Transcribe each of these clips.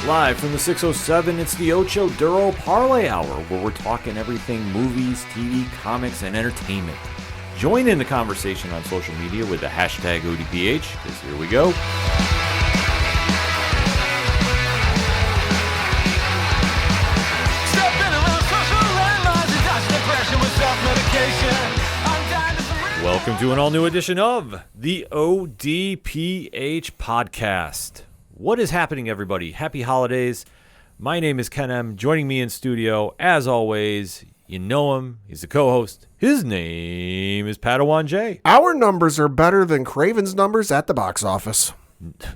Live from the 607, it's the Ocho Duro Parlay Hour, where we're talking everything movies, TV, comics, and entertainment. Join in the conversation on social media with the hashtag ODPH, because here we go. Welcome to an all-new edition of the ODPH podcast. What is happening, everybody? Happy holidays. My name is Ken M. Joining me in studio, as always, you know him. He's the co-host. His name is Padawan J. Our numbers are better than Craven's numbers at the box office.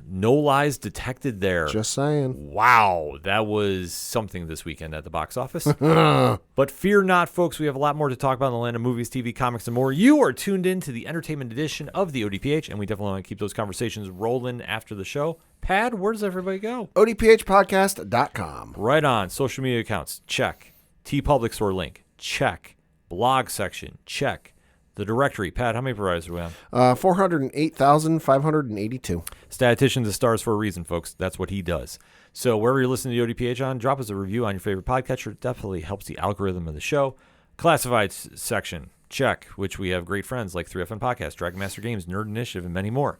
No lies detected there. Just saying. Wow, that was something this weekend at the box office. But fear not, folks. We have a lot more to talk about in the land of movies, TV, comics, and more. You are tuned in to the entertainment edition of the ODPH, and we definitely want to keep those conversations rolling after the show. Pad, where does everybody go? ODPHpodcast.com. Right on. Social media accounts, check. TeePublic Store link, check. Blog section, check. The directory. Pat, how many providers do we have? 408,582. Statistician's the stars for a reason, folks. That's what he does. So wherever you're listening to the ODPH on, drop us a review on your favorite podcatcher. It definitely helps the algorithm of the show. Classified section, check, which we have great friends like 3FN Podcast, Dragon Master Games, Nerd Initiative, and many more.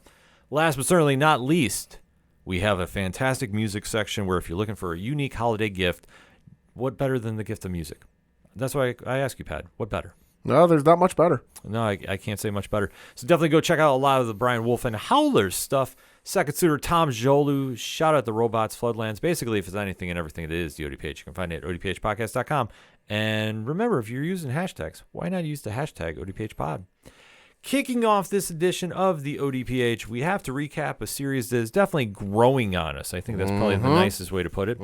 Last but certainly not least, we have a fantastic music section where if you're looking for a unique holiday gift, what better than the gift of music? That's why I ask you, Pat, what better? No, there's not much better. No, I can't say much better. So definitely go check out a lot of the Brian Wolf and Howlers stuff. Second Suitor, Tom Jolu, shout out the Robots, Floodlands. Basically, if it's anything and everything it is the ODPH, you can find it at odphpodcast.com. And remember, if you're using hashtags, why not use the hashtag ODPHpod? Kicking off this edition of the ODPH, we have to recap a series that is definitely growing on us. I think that's probably the nicest way to put it.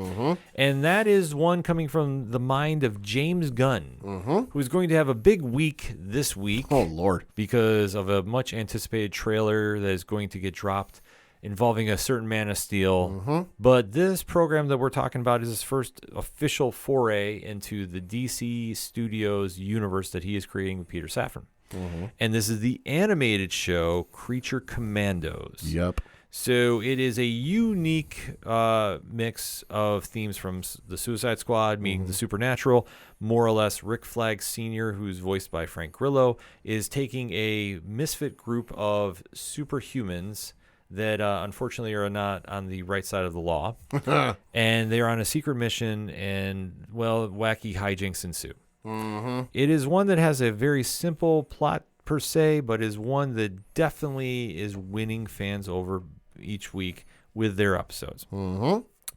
And that is one coming from the mind of James Gunn, who's going to have a big week this week. Oh, Lord. Because of a much-anticipated trailer that is going to get dropped involving a certain Man of Steel. But this program that we're talking about is his first official foray into the DC Studios universe that he is creating with Peter Safran. And this is the animated show Creature Commandos. Yep. So it is a unique mix of themes from the Suicide Squad, meaning the supernatural. More or less, Rick Flag Sr., who's voiced by Frank Grillo, is taking a misfit group of superhumans that unfortunately are not on the right side of the law. And they're on a secret mission, and, well, wacky hijinks ensue. It is one that has a very simple plot per se, but is one that definitely is winning fans over each week with their episodes.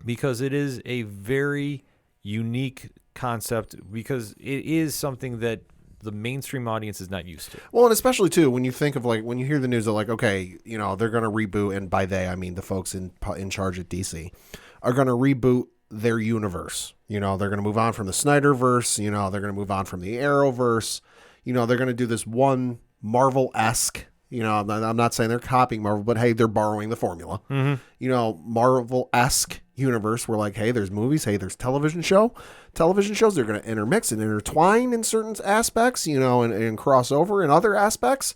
Because it is a very unique concept, because it is something that the mainstream audience is not used to. Well, and especially, too, when you think of, like, when you hear the news of, like, okay, you know, they're going to reboot, and by they, I mean the folks in charge at DC, are going to reboot their universe. You know, they're going to move on from the Snyderverse. You know, they're going to move on from the Arrowverse. You know, they're going to do this one Marvel-esque, you know, I'm not saying they're copying Marvel, but hey, they're borrowing the formula. You know, Marvel-esque universe where, like, hey, there's movies, hey, there's television shows. They're going to intermix and intertwine in certain aspects, you know, and cross over in other aspects.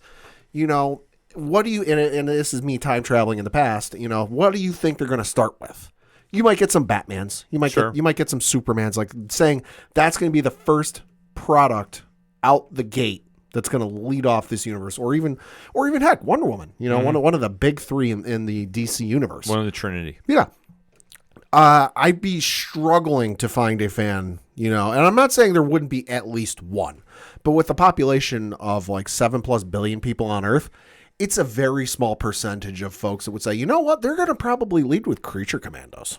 You know, what do you, and this is me time traveling in the past, you know, what do you think they're going to start with? You might get some Batmans. You might get some Supermans, like saying that's going to be the first product out the gate that's going to lead off this universe, or even heck, Wonder Woman. You know, one of the big three in the DC universe. One of the Trinity. Yeah. I'd be struggling to find a fan, you know, and I'm not saying there wouldn't be at least one, but with the population of like 7+ billion people on Earth, it's a very small percentage of folks that would say, you know what, they're going to probably lead with Creature Commandos.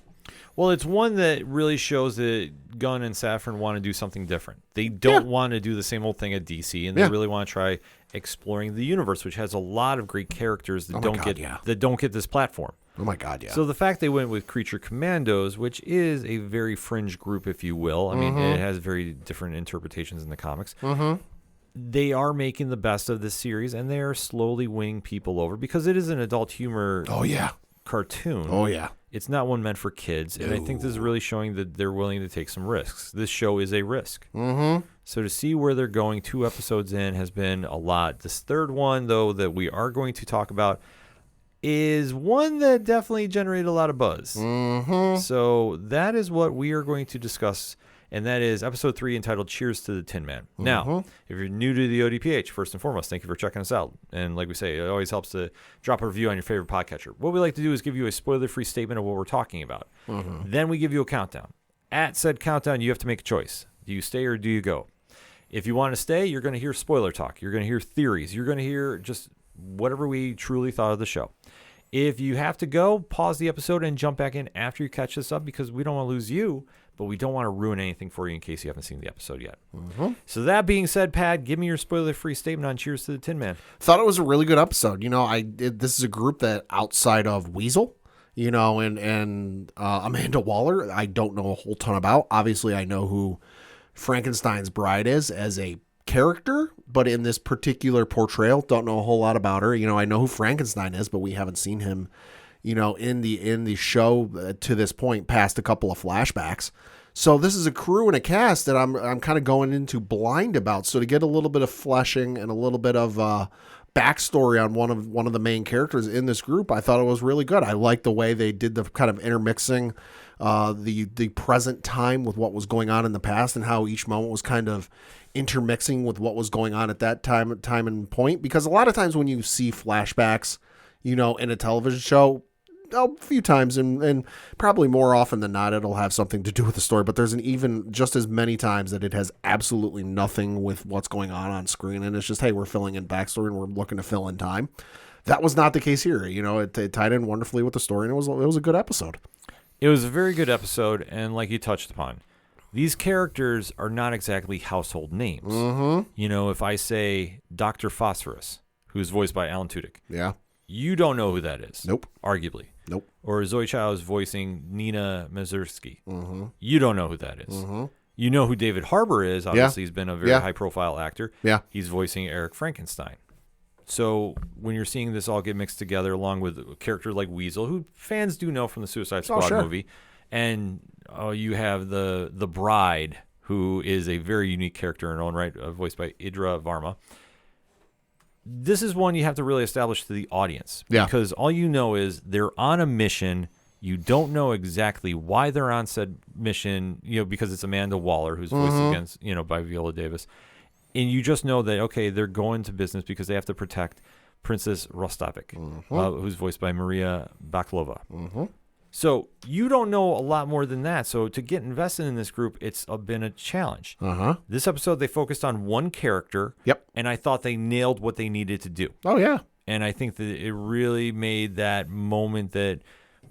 Well, it's one that really shows that Gunn and Safran want to do something different. They don't want to do the same old thing at DC, and they really want to try exploring the universe, which has a lot of great characters that don't get this platform. Oh my God, yeah. So the fact they went with Creature Commandos, which is a very fringe group, if you will. I mean, it has very different interpretations in the comics. They are making the best of this series, and they are slowly winning people over because it is an adult humor cartoon. Oh, yeah. It's not one meant for kids, and I think this is really showing that they're willing to take some risks. This show is a risk. So to see where they're going 2 episodes in has been a lot. This third one, though, that we are going to talk about, is one that definitely generated a lot of buzz. Mm-hmm. So that is what we are going to discuss, and that is episode 3 entitled Cheers to the Tin Man. Mm-hmm. Now, if you're new to the ODPH, first and foremost, thank you for checking us out. And like we say, it always helps to drop a review on your favorite podcatcher. What we like to do is give you a spoiler-free statement of what we're talking about. Mm-hmm. Then we give you a countdown. At said countdown, you have to make a choice. Do you stay or do you go? If you want to stay, you're going to hear spoiler talk. You're going to hear theories. You're going to hear just whatever we truly thought of the show. If you have to go, pause the episode and jump back in after you catch this up, because we don't want to lose you, but we don't want to ruin anything for you in case you haven't seen the episode yet. Mm-hmm. So that being said, Pat, give me your spoiler-free statement on Cheers to the Tin Man. Thought it was a really good episode. This is a group that outside of Weasel, and Amanda Waller, I don't know a whole ton about. Obviously, I know who Frankenstein's bride is as a character, but in this particular portrayal, don't know a whole lot about her. I know who Frankenstein is, but we haven't seen him, in the show to this point, past a couple of flashbacks. So this is a crew and a cast that I'm kind of going into blind about. So to get a little bit of fleshing and a little bit of backstory on one of the main characters in this group, I thought it was really good. I liked the way they did the kind of intermixing the present time with what was going on in the past, and how each moment was kind of intermixing with what was going on at that time and point. Because a lot of times when you see flashbacks, in a television show, a few times and probably more often than not, it'll have something to do with the story. But there's even just as many times that it has absolutely nothing with what's going on screen, and it's just, hey, we're filling in backstory and we're looking to fill in time. That was not the case here. It tied in wonderfully with the story, and it was a good episode. It was a very good episode, and like you touched upon, these characters are not exactly household names. Mm-hmm. If I say Dr. Phosphorus, who's voiced by Alan Tudyk, Yeah. you don't know who that is. Nope. Arguably. Nope. Or Zoe Chao is voicing Nina Mazursky. Mm-hmm. You don't know who that is. Mm-hmm. You know who David Harbour is. Obviously, he's been a very high-profile actor. Yeah. He's voicing Eric Frankenstein. So when you're seeing this all get mixed together, along with a character like Weasel, who fans do know from the Suicide Squad movie, and you have the bride, who is a very unique character in her own right, voiced by Idra Varma. This is one you have to really establish to the audience, because all you know is they're on a mission. You don't know exactly why they're on said mission, because it's Amanda Waller who's voiced against, by Viola Davis. And you just know that, okay, they're going to business because they have to protect Princess Rostovik, who's voiced by Maria Baklova. Mm-hmm. So you don't know a lot more than that. So to get invested in this group, it's been a challenge. Uh-huh. This episode, they focused on one character. Yep. And I thought they nailed what they needed to do. Oh, yeah. And I think that it really made that moment that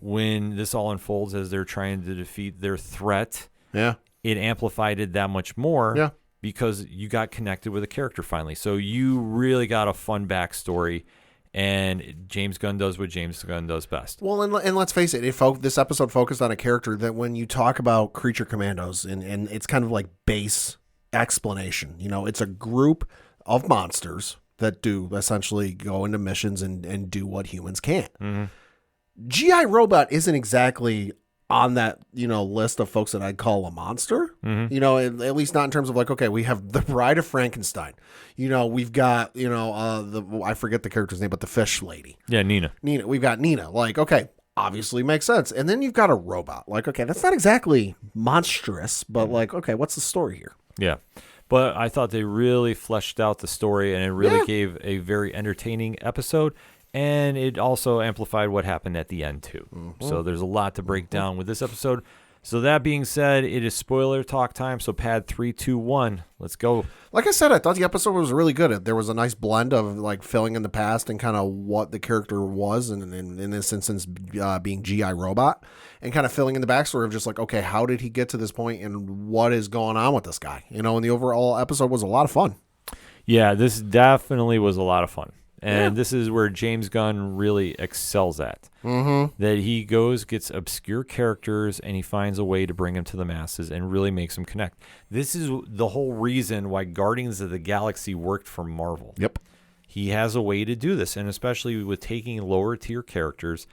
when this all unfolds as they're trying to defeat their threat, it amplified it that much more. Yeah. Because you got connected with a character finally. So you really got a fun backstory, and James Gunn does what James Gunn does best. Well, and let's face it, this episode focused on a character that when you talk about Creature Commandos, and it's kind of like base explanation, it's a group of monsters that do essentially go into missions and do what humans can't. Mm-hmm. G.I. Robot isn't exactly on that, list of folks that I'd call a monster, at least not in terms of like, okay, we have the Bride of Frankenstein, we've got, I forget the character's name, but the fish lady. Yeah. Nina, we've got Nina, like, okay, obviously makes sense. And then you've got a robot, like, okay, that's not exactly monstrous, but like, okay, what's the story here? Yeah. But I thought they really fleshed out the story, and it really gave a very entertaining episode. And it also amplified what happened at the end, too. Mm-hmm. So there's a lot to break down with this episode. So that being said, it is spoiler talk time. So pad 3, 2, 1. Let's go. Like I said, I thought the episode was really good. There was a nice blend of like filling in the past and kind of what the character was, and in this instance being G.I. Robot, and kind of filling in the backstory of just like, okay, how did he get to this point and what is going on with this guy? And the overall episode was a lot of fun. Yeah, this definitely was a lot of fun. And this is where James Gunn really excels at. Mm-hmm. That he gets obscure characters, and he finds a way to bring them to the masses and really makes them connect. This is the whole reason why Guardians of the Galaxy worked for Marvel. Yep. He has a way to do this, and especially with taking lower tier characters,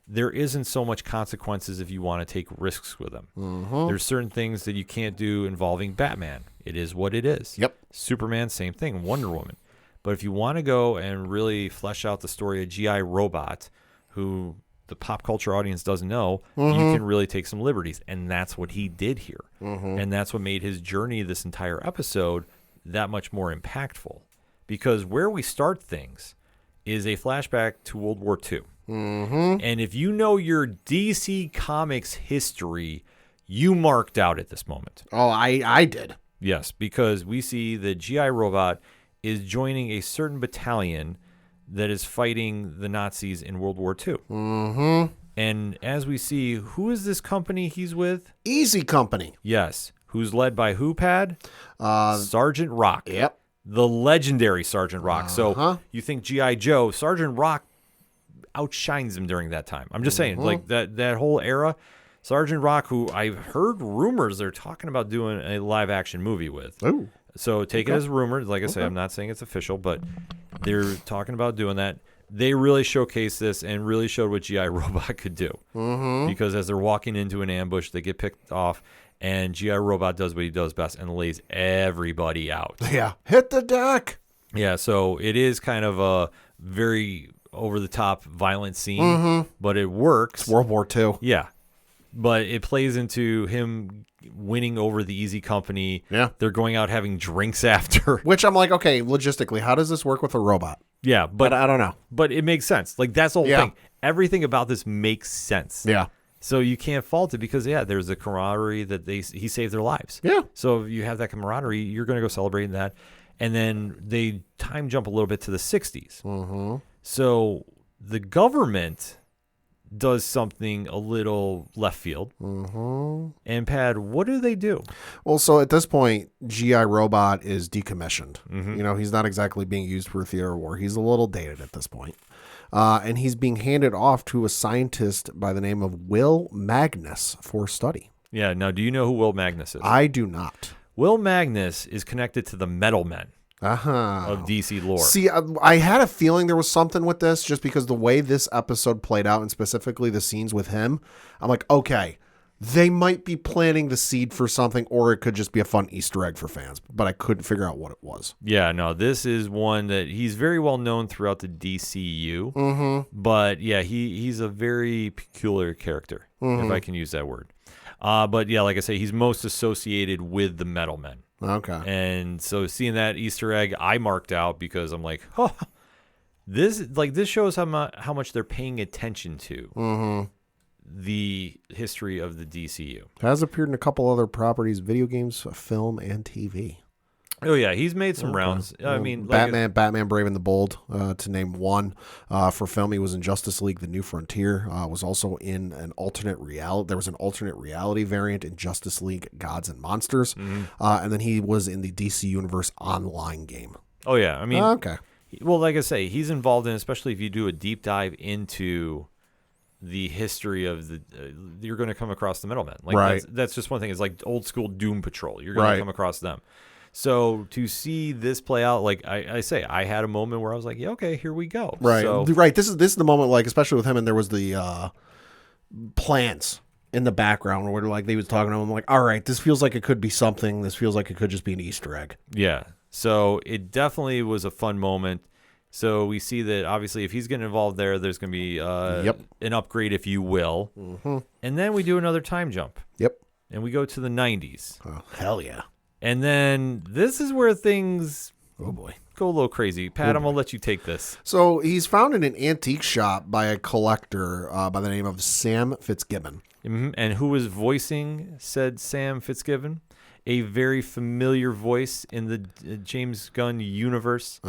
there isn't so much consequences if you want to take risks with them. Mm-hmm. There's certain things that you can't do involving Batman. It is what it is. Yep. Superman, same thing. Wonder Woman. But if you want to go and really flesh out the story of G.I. Robot, who the pop culture audience doesn't know, you can really take some liberties. And that's what he did here. And that's what made his journey this entire episode that much more impactful. Because where we start things is a flashback to World War II. And if you know your DC Comics history, you marked out at this moment. Oh, I did. Yes, because we see that G.I. Robot is joining a certain battalion that is fighting the Nazis in World War II. And as we see, who is this company he's with? Easy Company. Yes. Who's led by who, Pad? Sergeant Rock. Yep. The legendary Sergeant Rock. So you think G.I. Joe, Sergeant Rock outshines him during that time. I'm just saying, like that whole era, Sergeant Rock, who I've heard rumors they're talking about doing a live action movie with. Ooh. So take it as rumors. Like I say, I'm not saying it's official, but they're talking about doing that. They really showcased this and really showed what G.I. Robot could do. Because as they're walking into an ambush, they get picked off, and G.I. Robot does what he does best and lays everybody out. Yeah. Hit the deck. Yeah, so it is kind of a very over-the-top violent scene, but it works. It's World War II. Yeah. But it plays into him winning over the Easy Company. Yeah. They're going out having drinks after. Which I'm like, okay, logistically, how does this work with a robot? Yeah, but I don't know. But it makes sense. Like, that's the whole thing. Everything about this makes sense. Yeah. So you can't fault it because, there's a camaraderie that he saved their lives. Yeah. So if you have that camaraderie, you're going to go celebrate that. And then they time jump a little bit to the 60s. So the government does something a little left field. And Pad, what do they do? Well, so at this point, G.I. Robot is decommissioned. You know, he's not exactly being used for theater war. He's a little dated at this point. And he's being handed off to a scientist by the name of Will Magnus for study. Yeah. Now, do you know who Will Magnus is? I do not. Will Magnus is connected to the Metal Men Uh-huh. of DC lore. See, I had a feeling there was something with this just because the way this episode played out and specifically the scenes with him, I'm like, okay, they might be planting the seed for something or it could just be a fun Easter egg for fans, but I couldn't figure out what it was. Yeah, no, this is one that he's very well known throughout the DCU, but yeah, he's a very peculiar character, if I can use that word. But yeah, like I say, he's most associated with the Metal Men. Okay. And so seeing that Easter egg, I marked out because I'm like, this shows how much they're paying attention to the history of the DCU. Has appeared in a couple other properties, video games, film, and TV. Oh yeah, he's made some rounds. I mean, Batman Brave and the Bold, to name one. For film, he was in Justice League: The New Frontier. Was also in an alternate reality. There was an alternate reality variant in Justice League: Gods and Monsters, and then he was in the DC Universe online game. Oh yeah, I mean, okay. Well, like I say, he's involved in, especially if you do a deep dive into the history of the. You're going to come across the Metal Men. Like right. That's just one thing. It's like old school Doom Patrol. You're going to come across them. So to see this play out, like I say, I had a moment where I was like, yeah, okay, here we go. Right. So, right. This is the moment, like, especially with him, and there was the plants in the background where like they was talking to him. I'm like, all right, this feels like it could be something. This feels like it could just be an Easter egg. Yeah. So it definitely was a fun moment. So we see that obviously if he's getting involved there's going to be an upgrade, if you will. And then we do another time jump. Yep. And we go to the 90s. Oh, hell yeah. And then this is where things oh boy go a little crazy. Pat, I'm going to let you take this. So he's found in an antique shop by a collector by the name of Sam Fitzgibbon. And who was voicing said Sam Fitzgibbon? A very familiar voice in the James Gunn universe.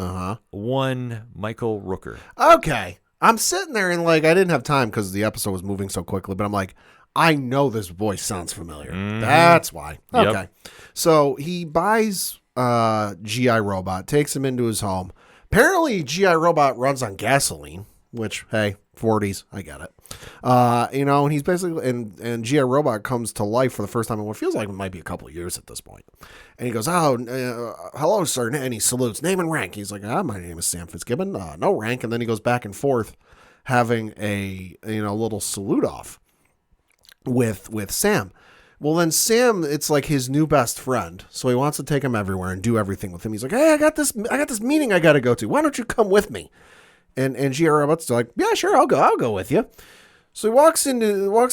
One Michael Rooker. Okay. I'm sitting there and like I didn't have time because the episode was moving so quickly, but I'm like, I know this voice sounds familiar. That's why. Okay. Yep. So he buys G.I. Robot, takes him into his home. Apparently, G.I. Robot runs on gasoline, which, hey, 40s, I get it. And he's basically, and G.I. Robot comes to life for the first time in what feels like it might be a couple of years at this point. And he goes, hello, sir. And he salutes, name and rank. He's like, my name is Sam Fitzgibbon. No rank. And then he goes back and forth having a little salute off with Sam. Well, then Sam, it's like his new best friend. So he wants to take him everywhere and do everything with him. He's like, hey, I got this meeting I got to go to. Why don't you come with me? And G.I. Robot's like, yeah, sure, I'll go with you. So he walks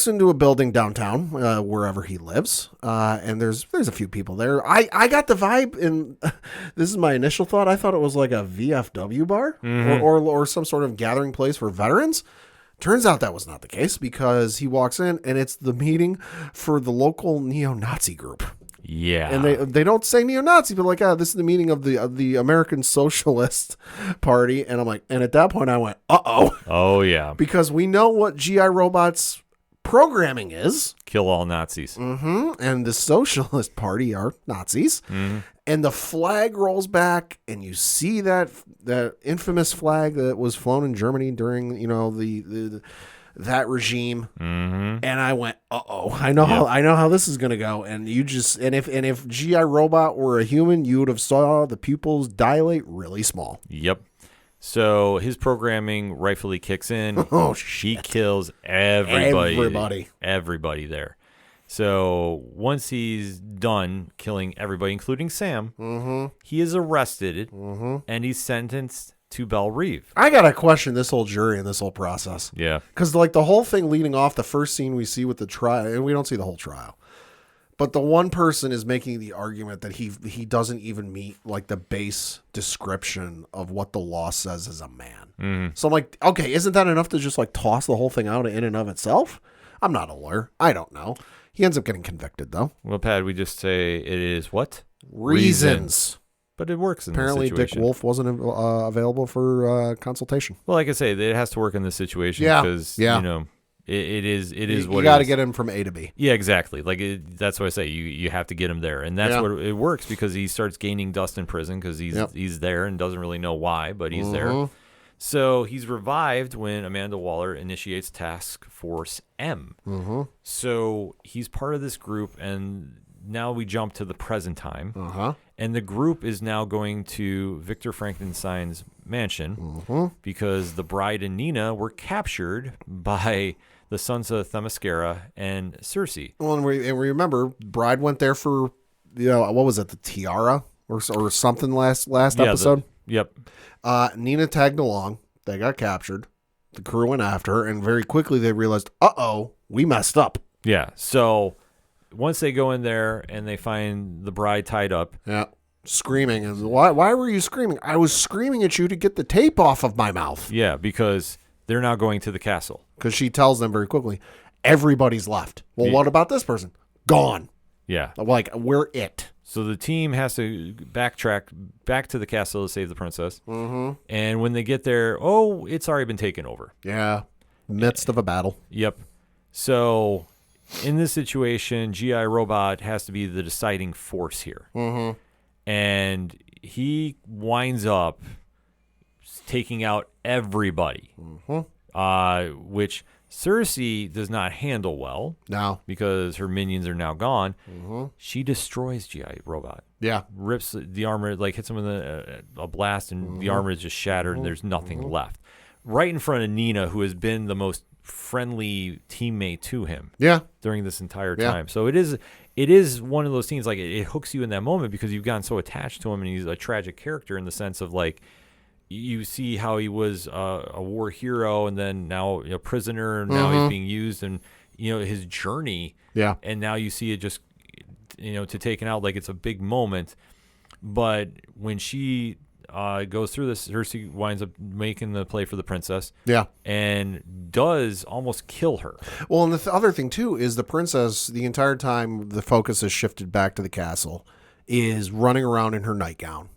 into a building downtown, wherever he lives, and there's a few people there. I got the vibe, and this is my initial thought. I thought it was like a VFW bar or some sort of gathering place for veterans. Turns out that was not the case, because he walks in and it's the meeting for the local neo-Nazi group. Yeah. And they don't say neo-Nazi, but like, this is the meeting of the American Socialist Party. And I'm like, and at that point I went, uh-oh. Oh, yeah. Because we know what G.I. Robot's programming is. Kill all Nazis. Mm-hmm. And the Socialist Party are Nazis. Mm-hmm. And the flag rolls back, and you see that infamous flag that was flown in Germany during, that regime. Mm-hmm. And I went, uh-oh. I know how this is going to go. And if G.I. Robot were a human, you would have saw the pupils dilate really small. Yep. So his programming rightfully kicks in. Oh, she kills everybody there. So once he's done killing everybody, including Sam, he is arrested and he's sentenced to Belle Reve. I got to question this whole jury and this whole process. Yeah. Because like the whole thing leading off, the first scene we see with the trial, and we don't see the whole trial, but the one person is making the argument that he doesn't even meet like the base description of what the law says as a man. Mm-hmm. So I'm like, okay, isn't that enough to just like toss the whole thing out in and of itself? I'm not a lawyer. I don't know. He ends up getting convicted, though. Well, Pat, we just say it is what? Reasons. But it works in Apparently, this situation. Dick Wolf wasn't available for consultation. Well, like I say, it has to work in this situation because, it is what it is. You got to get him from A to B. Yeah, exactly. Like that's what I say. You have to get him there. And that's what it works, because he starts gaining dust in prison because he's there and doesn't really know why, but he's there. So he's revived when Amanda Waller initiates Task Force M. Mm-hmm. So he's part of this group, and now we jump to the present time. Uh-huh. And the group is now going to Victor Frankenstein's mansion because the bride and Nina were captured by the sons of Themyscira and Circe. Well, and we remember, bride went there for, what was it, the tiara or something last episode? Yep. Nina tagged along. They got captured. The crew went after her, and very quickly they realized, uh-oh, we messed up. Yeah. So once they go in there and they find the bride tied up. Yeah. Screaming. And why were you screaming? I was screaming at you to get the tape off of my mouth. Yeah, because they're now going to the castle. Because she tells them very quickly, everybody's left. Well, what about this person? Gone. Yeah. Like, we're it. So the team has to backtrack back to the castle to save the princess. Mm-hmm. And when they get there, it's already been taken over. Yeah. Midst of a battle. Yep. So in this situation, G.I. Robot has to be the deciding force here. Mm-hmm. And he winds up taking out everybody, which Circe does not handle well. No. Because her minions are now gone. Mm-hmm. She destroys G.I. Robot. Yeah. Rips the armor, like hits him with a blast, and the armor is just shattered, and there's nothing left. Right in front of Nina, who has been the most friendly teammate to him during this entire time. So it is one of those scenes, like it hooks you in that moment because you've gotten so attached to him, and he's a tragic character in the sense of like, you see how he was a war hero, and then now a prisoner, and now he's being used, and his journey. Yeah. And now you see it just to taken out, like it's a big moment. But when she goes through this, Circe winds up making the play for the princess. Yeah. And does almost kill her. Well, and the other thing too is the princess, the entire time the focus has shifted back to the castle, is running around in her nightgown,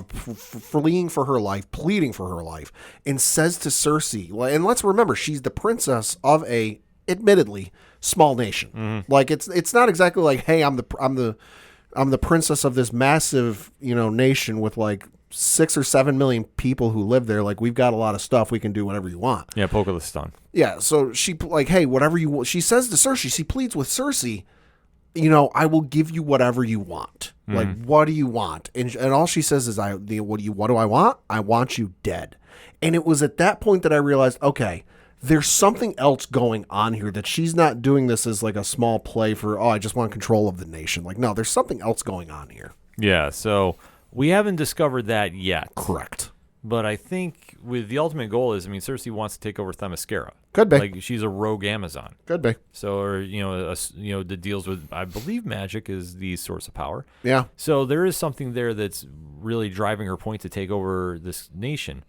fleeing for her life, pleading for her life, and says to Circe, and let's remember, she's the princess of a admittedly small nation. Mm-hmm. Like it's not exactly like, hey, I'm the princess of this massive nation with like 6 or 7 million people who live there. Like, we've got a lot of stuff. We can do whatever you want. Yeah, Pokelistan. Yeah, so she like, hey, whatever you want. She says to Circe, she pleads with Circe, I will give you whatever you want. Mm-hmm. Like, what do you want? And all she says is, what do I want? I want you dead. And it was at that point that I realized, okay, there's something else going on here, that she's not doing this as like a small play for, I just want control of the nation. Like, no, there's something else going on here. Yeah, so we haven't discovered that yet. Correct. But I think with the ultimate goal is, I mean, Cersei wants to take over Themyscira. Could be. Like, she's a rogue Amazon. Could be. So, or, that deals with, I believe magic is the source of power. Yeah. So there is something there that's really driving her point to take over this nation.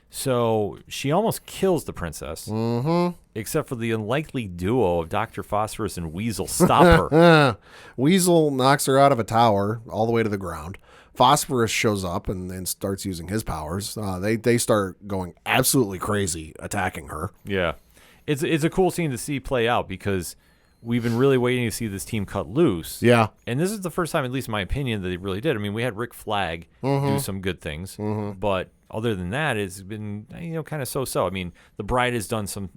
So she almost kills the princess, except for the unlikely duo of Dr. Phosphorus and Weasel stop her. Weasel knocks her out of a tower all the way to the ground. Phosphorus shows up and starts using his powers. They start going absolutely crazy, attacking her. Yeah. It's a cool scene to see play out because we've been really waiting to see this team cut loose. Yeah. And this is the first time, at least in my opinion, that they really did. I mean, we had Rick Flag do some good things, but other than that, it's been kind of so-so. I mean, the Bride has done some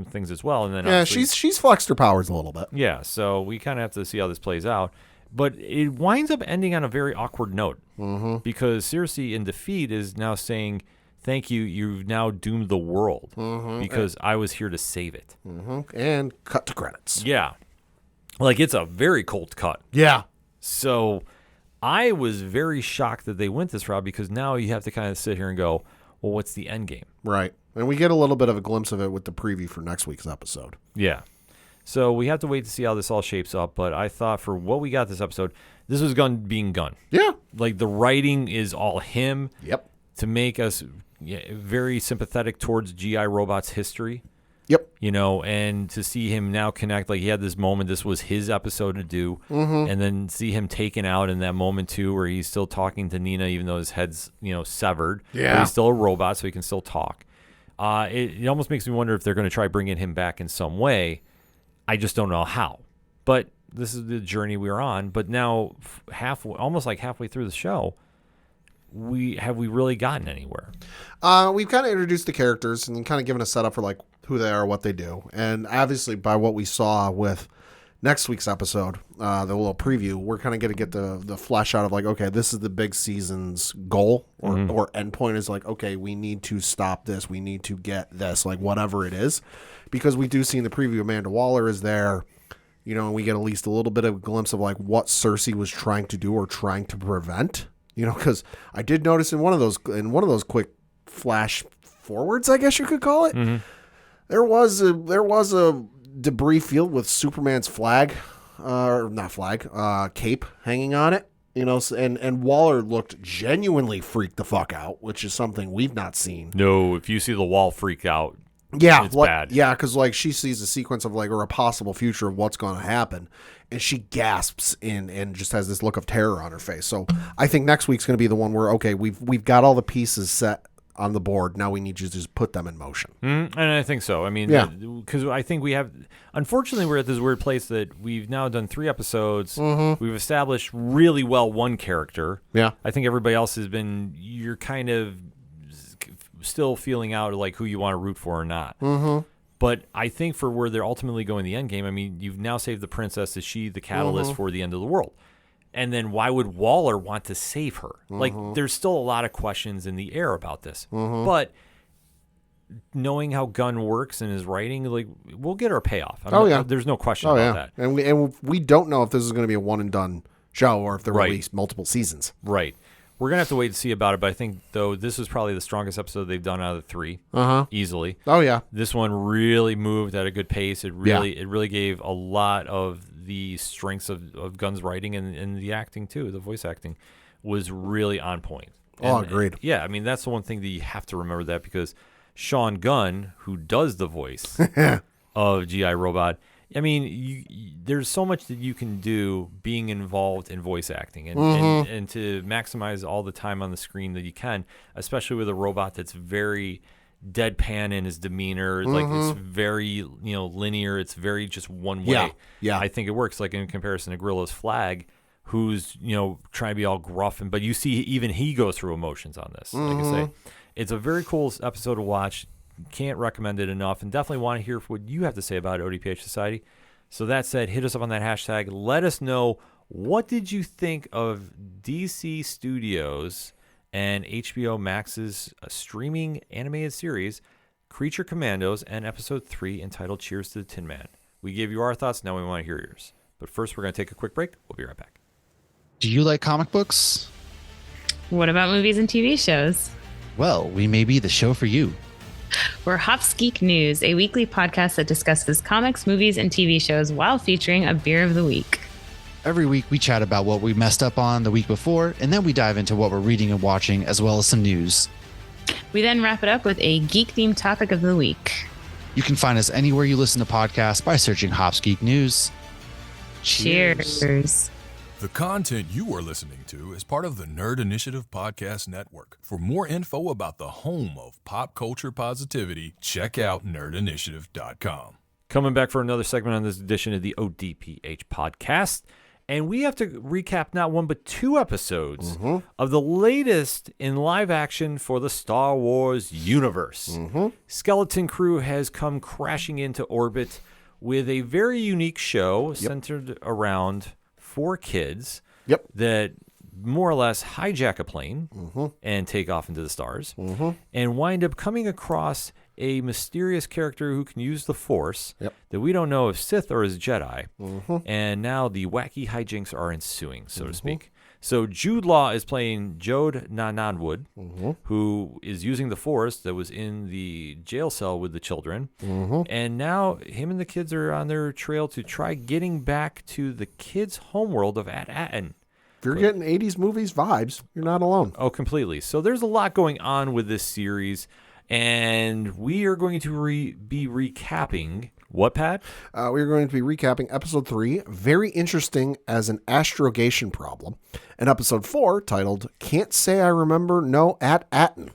things as well, and then she's flexed her powers a little bit. Yeah, so we kind of have to see how this plays out. But it winds up ending on a very awkward note because Cersei in defeat is now saying, "Thank you, you've now doomed the world because I was here to save it." And cut to credits. Yeah, like it's a very cold cut. Yeah. So I was very shocked that they went this route because now you have to kind of sit here and go, well, what's the end game? Right. And we get a little bit of a glimpse of it with the preview for next week's episode. Yeah. So we have to wait to see how this all shapes up. But I thought for what we got this episode, this was Gunn being Gunn. Yeah. Like the writing is all him. Yep. To make us very sympathetic towards G.I. Robot's history. Yep. And to see him now connect, like he had this moment, this was his episode to do, and then see him taken out in that moment too, where he's still talking to Nina, even though his head's, severed. Yeah. But he's still a robot, so he can still talk. It almost makes me wonder if they're going to try bringing him back in some way. I just don't know how. But this is the journey we're on. But now, almost like halfway through the show, we really gotten anywhere? We've kind of introduced the characters and kind of given a setup for like who they are, what they do, and obviously by what we saw with next week's episode, the little preview, we're kind of going to get the flesh out of like, okay, this is the big season's goal or endpoint is like, okay, we need to stop this, we need to get this, like whatever it is, because we do see in the preview Amanda Waller is there. And we get at least a little bit of a glimpse of like what Cersei was trying to do or trying to prevent. Because I did notice in one of those quick flash forwards, I guess you could call it, there was a debris field with Superman's flag, cape hanging on it. And Waller looked genuinely freaked the fuck out, which is something we've not seen. No, if you see the wall freak out, yeah, it's bad. Yeah, because like she sees a sequence of like or a possible future of what's going to happen, and she gasps and just has this look of terror on her face. So I think next week's going to be the one where okay, we've got all the pieces set on the board. Now we need you to just put them in motion. And I think so. I mean, because I think we have. Unfortunately, we're at this weird place that we've now done 3 episodes. We've established really well one character. Yeah, I think everybody else has been. You're kind of still feeling out like who you want to root for or not. But I think for where they're ultimately going, the end game. I mean, you've now saved the princess. Is she the catalyst for the end of the world? And then why would Waller want to save her? Like, there's still a lot of questions in the air about this. But knowing how Gunn works in his writing, like, we'll get our payoff. There's no question about that. And we don't know if this is going to be a one and done show or if there will be multiple seasons. Right. We're going to have to wait to see about it, but I think, though, this is probably the strongest episode they've done out of the 3, easily. Oh, yeah. This one really moved at a good pace. It really gave a lot of the strengths of Gunn's writing and the acting, too. The voice acting was really on point. Agreed. Yeah, I mean, that's the one thing that you have to remember that because Sean Gunn, who does the voice of G.I. Robot, I mean, there's so much that you can do being involved in voice acting and to maximize all the time on the screen that you can, especially with a robot that's very deadpan in his demeanor. Like it's very, linear. It's very just one way. Yeah. I think it works like in comparison to Gorilla's Flag, who's, trying to be all gruff. But you see even he goes through emotions on this. Like I say, it's a very cool episode to watch. Can't recommend it enough, and definitely want to hear what you have to say about ODPH Society. So that said, hit us up on that hashtag. Let us know, what did you think of DC Studios and HBO Max's streaming animated series, Creature Commandos, and episode 3 entitled Cheers to the Tin Man? We gave you our thoughts. Now we want to hear yours. But first, we're going to take a quick break. We'll be right back. Do you like comic books? What about movies and TV shows? well, we may be the show for you. We're Hops Geek News, a weekly podcast that discusses comics, movies, and TV shows while featuring a beer of the week. Every week we chat about what we messed up on the week before, and then we dive into what we're reading and watching, as well as some news. We then wrap it up with a geek-themed topic of the week. You can find us anywhere you listen to podcasts by searching Hops Geek News. Cheers. The content you are listening to is part of the Nerd Initiative Podcast Network. For more info about the home of pop culture positivity, check out nerdinitiative.com. Coming back for another segment on this edition of the ODPH podcast. And we have to recap not one but two episodes of the latest in live action for the Star Wars universe. Skeleton Crew has come crashing into orbit with a very unique show centered around 4 kids that more or less hijack a plane and take off into the stars and wind up coming across a mysterious character who can use the Force that we don't know if Sith or is Jedi. And now the wacky hijinks are ensuing, so to speak. So Jude Law is playing Jode Nananwood, who is using the Force that was in the jail cell with the children. And now him and the kids are on their trail to try getting back to the kids' homeworld of At-Aten. If you're getting 80s movies vibes, you're not alone. Oh, completely. So there's a lot going on with this series. And we are going to be recapping what, Pat? We're going to be recapping episode 3, very interesting as an astrogation problem, and episode 4 titled Can't Say I Remember No At-Aten.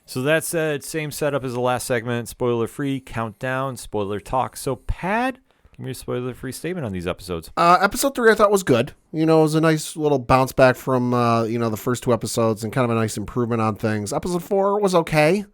So that's the same setup as the last segment, spoiler-free, countdown, spoiler talk. So, Pat, give me a spoiler-free statement on these episodes. Episode 3 I thought was good. You know, it was a nice little bounce back from, the first 2 episodes and kind of a nice improvement on things. Episode 4 was okay.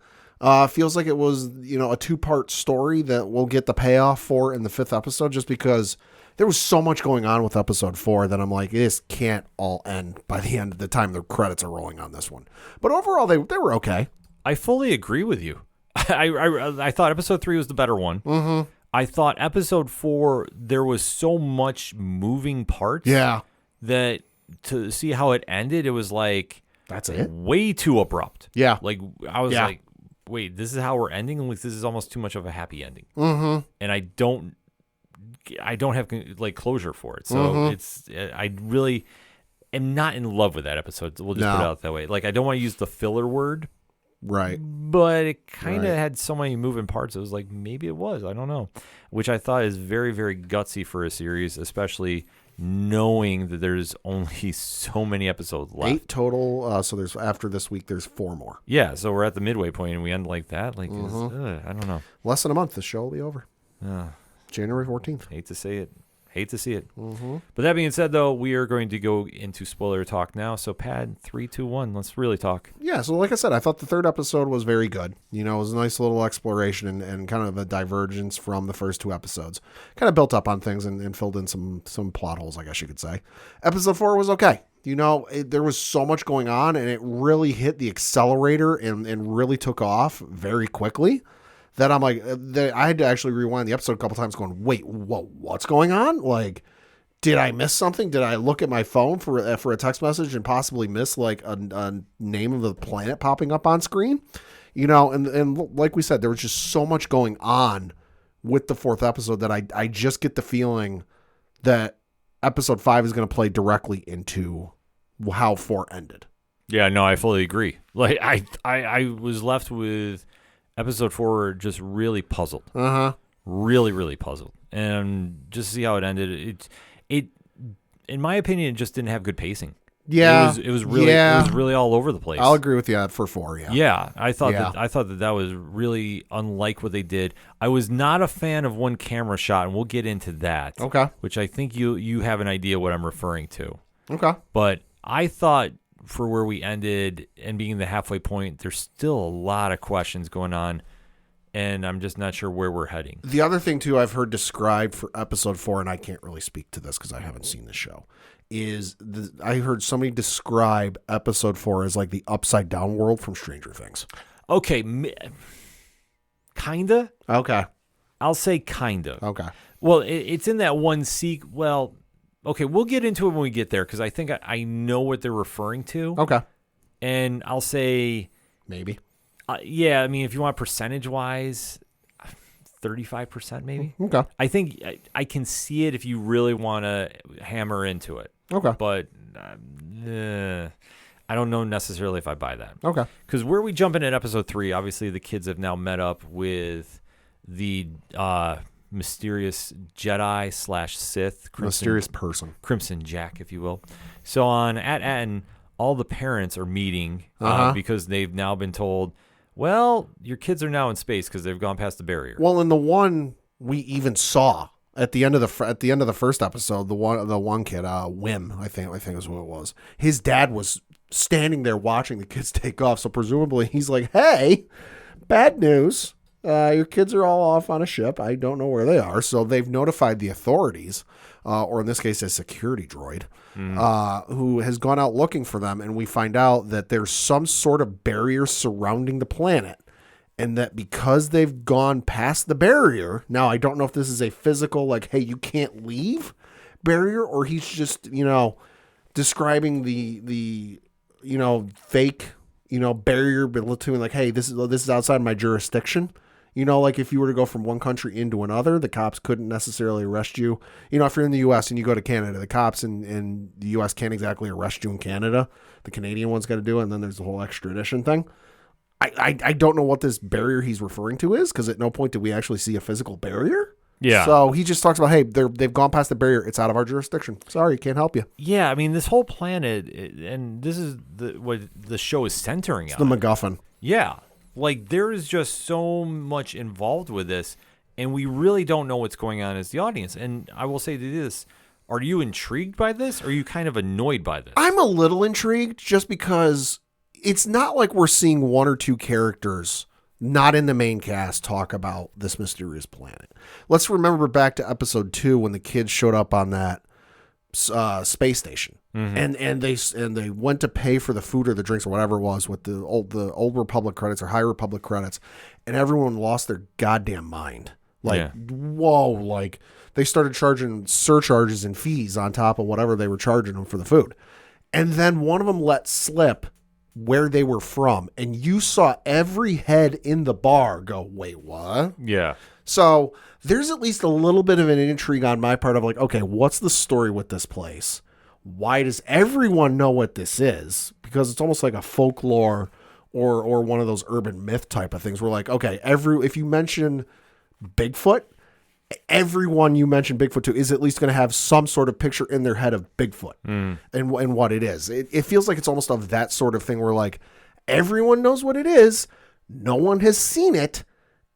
Feels like it was, a 2-part story that we'll get the payoff for in the 5th episode, just because there was so much going on with episode 4 that I'm like, this can't all end by the end of the time the credits are rolling on this one. But overall, they were okay. I fully agree with you. I thought episode 3 was the better one. I thought episode 4, there was so much moving parts. Yeah. That to see how it ended, it was like, that's it. Way too abrupt. Yeah. Like, I was like, wait, this is how we're ending? Like, this is almost too much of a happy ending. And I don't have like closure for it. So I really am not in love with that episode. We'll just put it out that way. Like, I don't want to use the filler word. Right. But it kind of had so many moving parts. It was like, maybe it was. I don't know. Which I thought is very, very gutsy for a series, especially knowing that there's only so many episodes left. 8 total. So there's after this week, there's 4 more. Yeah. So we're at the midway point and we end like that. Like, I don't know. Less than a month. The show will be over. January 14th. Hate to say it. But that being said, though, we are going to go into spoiler talk now. So, Pat, 3, 2, 1. Let's really talk. Yeah. So, like I said, I thought the 3rd episode was very good. It was a nice little exploration and kind of a divergence from the first 2 episodes. Kind of built up on things and filled in some plot holes, I guess you could say. Episode 4 was okay. There was so much going on, and it really hit the accelerator and really took off very quickly. That I'm like, I had to actually rewind the episode a couple times going, wait, whoa, what's going on? Like, did I miss something? Did I look at my phone for a text message and possibly miss like a name of the planet popping up on screen? And like we said, there was just so much going on with the 4th episode that I just get the feeling that episode 5 is going to play directly into how 4 ended. Yeah, no, I fully agree. Like, I was left with episode 4 just really puzzled. Really, really puzzled. And just to see how it ended, it in my opinion, it just didn't have good pacing. Yeah. It was really all over the place. I'll agree with you for 4, yeah. Yeah, I thought that was really unlike what they did. I was not a fan of one camera shot, and we'll get into that. Okay. Which I think you have an idea what I'm referring to. Okay. But I thought for where we ended and being the halfway point, there's still a lot of questions going on, and I'm just not sure where we're heading. The other thing, too, I've heard described for episode 4, and I can't really speak to this because I haven't seen the show, is I heard somebody describe episode 4 as like the upside down world from Stranger Things. Okay. Kinda. Okay. I'll say kinda. Okay. Well, it's in that one well, okay, we'll get into it when we get there because I think I know what they're referring to. Okay. And I'll say maybe. Yeah, I mean, if you want percentage-wise, 35% maybe. Okay. I think I can see it if you really want to hammer into it. Okay. But I don't know necessarily if I buy that. Okay. Because where we jump in at episode 3, obviously the kids have now met up with the mysterious Jedi/Sith, Mysterious person. Crimson Jack, if you will. So at Atten, all the parents are meeting because they've now been told, well, your kids are now in space because they've gone past the barrier. Well, in the one we even saw at the end of the first episode, the one kid, Wim, I think is what it was. His dad was standing there watching the kids take off. So presumably he's like, "Hey, bad news. Your kids are all off on a ship. I don't know where they are." So they've notified the authorities, or in this case, a security droid, who has gone out looking for them. And we find out that there's some sort of barrier surrounding the planet. And that because they've gone past the barrier, now I don't know if this is a physical, like, hey, you can't leave barrier, or he's just, describing the fake, barrier between, like, hey, this is outside my jurisdiction. Like if you were to go from one country into another, the cops couldn't necessarily arrest you. If you're in the U.S. and you go to Canada, the cops in the U.S. can't exactly arrest you in Canada. The Canadian one's got to do it, and then there's the whole extradition thing. I don't know what this barrier he's referring to is, because at no point did we actually see a physical barrier. Yeah. So he just talks about, hey, they've gone past the barrier. It's out of our jurisdiction. Sorry, can't help you. Yeah, I mean, this whole planet, and this is what the show is centering on. The MacGuffin. Yeah. Like, there is just so much involved with this, and we really don't know what's going on as the audience. And I will say this, are you intrigued by this, or are you kind of annoyed by this? I'm a little intrigued just because it's not like we're seeing one or two characters not in the main cast talk about this mysterious planet. Let's remember back to episode 2 when the kids showed up on that space station, and they went to pay for the food or the drinks or whatever it was with the old Republic credits or High Republic credits, and everyone lost their goddamn mind. Like, whoa, like they started charging surcharges and fees on top of whatever they were charging them for the food. And then one of them let slip where they were from, and you saw every head in the bar go, wait, what? Yeah. So there's at least a little bit of an intrigue on my part of like, okay, what's the story with this place? Why does everyone know what this is? Because it's almost like a folklore or one of those urban myth type of things. We're like, okay, if you mention Bigfoot, everyone you mention Bigfoot to is at least going to have some sort of picture in their head of Bigfoot and what it is. It feels like it's almost of that sort of thing where like everyone knows what it is. No one has seen it.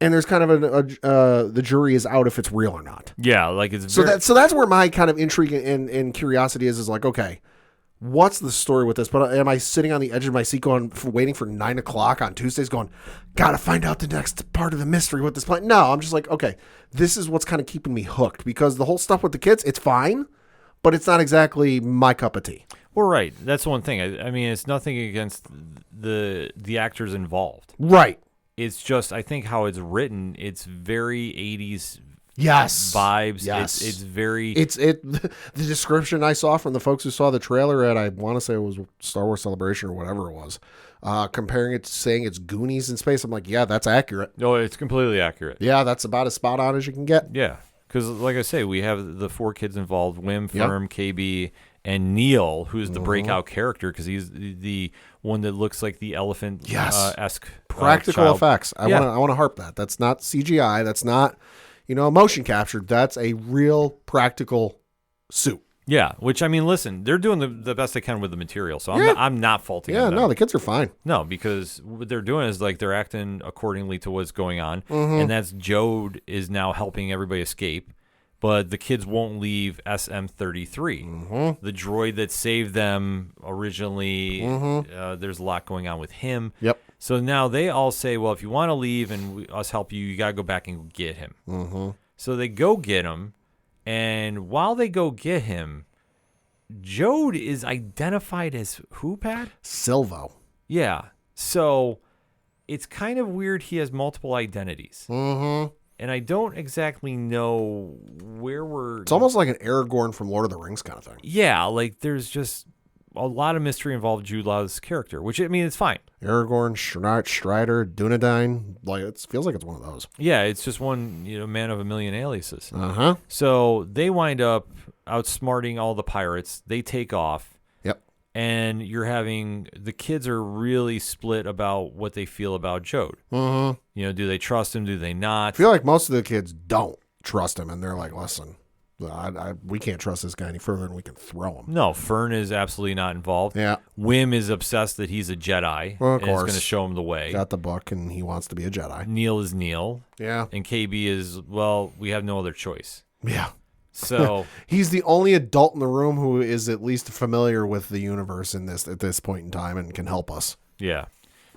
And there's kind of the jury is out if it's real or not. Yeah. Like it's so that's where my kind of intrigue and curiosity is like, okay, what's the story with this? But am I sitting on the edge of my seat waiting for 9 o'clock on Tuesdays going, gotta find out the next part of the mystery with this plan? No, I'm just like, okay, this is what's kind of keeping me hooked, because the whole stuff with the kids, it's fine, but it's not exactly my cup of tea. Well, right. That's one thing. I mean, it's nothing against the actors involved. Right. It's just, I think how it's written, it's very 80s vibes. Yes. It's very... The description I saw from the folks who saw the trailer at, I want to say it was Star Wars Celebration or whatever it was, comparing it to saying it's Goonies in space. I'm like, yeah, that's accurate. No, it's completely accurate. Yeah, that's about as spot on as you can get. Yeah, because like I say, we have the 4 kids involved, Wim, Firm, KB, and Neil, who's the breakout character because he's the one that looks like the elephant esque practical child. effects. I want to harp that. That's not CGI. That's not motion captured. That's a real practical suit. Yeah, which I mean, listen, they're doing the best they can with the material, so I'm not faulting them. No, the kids are fine. No, because what they're doing is like they're acting accordingly to what's going on, and that's Jode is now helping everybody escape. But the kids won't leave SM-33. The droid that saved them originally, there's a lot going on with him. Yep. So now they all say, well, if you want to leave and us help you, you got to go back and get him. So they go get him. And while they go get him, Jode is identified as who, Pat? Silvo. Yeah. So it's kind of weird he has multiple identities. And I don't exactly know where we're... It's almost like an Aragorn from Lord of the Rings kind of thing. Yeah, like there's just... a lot of mystery involved Jude Law's character, which, I mean, it's fine. Aragorn, Strider, Dunedain. Like, it feels like it's one of those. Yeah, it's just one, man of a million aliases. Uh-huh. So they wind up outsmarting all the pirates. They take off. Yep. And you're having the kids are really split about what they feel about Jode. Mm-hmm. Do they trust him? Do they not? I feel like most of the kids don't trust him, and they're like, listen, we can't trust this guy any further than we can throw him. No, Fern is absolutely not involved. Yeah. Wim is obsessed that he's a Jedi. Well, of and is course. going to show him the way. Got the book, and he wants to be a Jedi. Neil is Neil. Yeah. And KB is, well, we have no other choice. Yeah. So he's the only adult in the room who is at least familiar with the universe at this point in time and can help us. Yeah.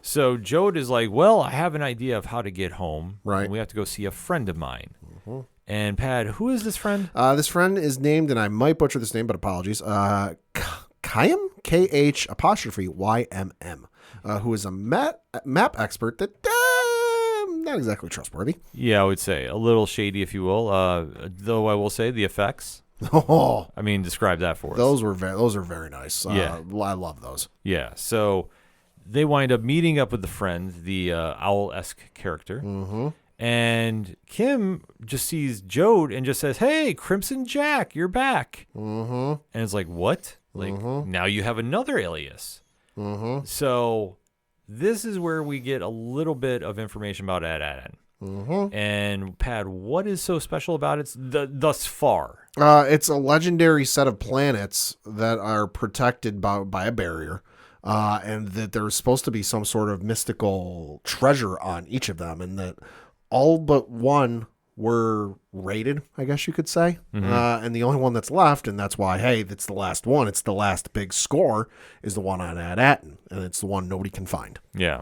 So Jode is like, well, I have an idea of how to get home. Right. And we have to go see a friend of mine. Mm-hmm. And Pad, who is this friend? This friend is named, and I might butcher this name, but apologies. Khymm, KH'Ymm, who is a map expert that not exactly trustworthy. Yeah, I would say a little shady, if you will. Though I will say the effects. Oh, I mean, describe that for us. Those are very nice. Yeah, I love those. Yeah, so they wind up meeting up with the friend, the owl-esque character. Mm-hmm. And Kim just sees Jode and just says, hey, Crimson Jack, you're back. Mm-hmm. And it's like, what? Like, now you have another alias. Mm-hmm. So this is where we get a little bit of information about Ad-Aden. Mm-hmm. And, Pad, what is so special about it thus far? It's a legendary set of planets that are protected by a barrier. And that there's supposed to be some sort of mystical treasure on each of them, and that all but one were raided, I guess you could say. Mm-hmm. And the only one that's left, and that's why, hey, that's the last one. It's the last big score, is the one on Ad-Aden, and it's the one nobody can find. Yeah.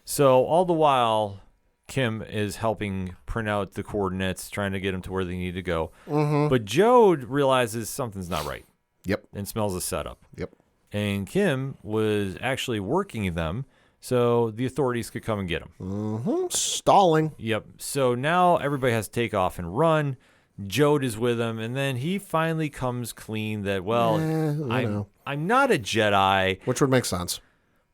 So all the while, Kim is helping print out the coordinates, trying to get them to where they need to go. Mm-hmm. But Jode realizes something's not right. Yep. And smells a setup. Yep. And Kim was actually working them so the authorities could come and get him. Mm-hmm. Stalling. Yep. So now everybody has to take off and run. Jode is with him, and then he finally comes clean that, well, I'm not a Jedi. Which would make sense.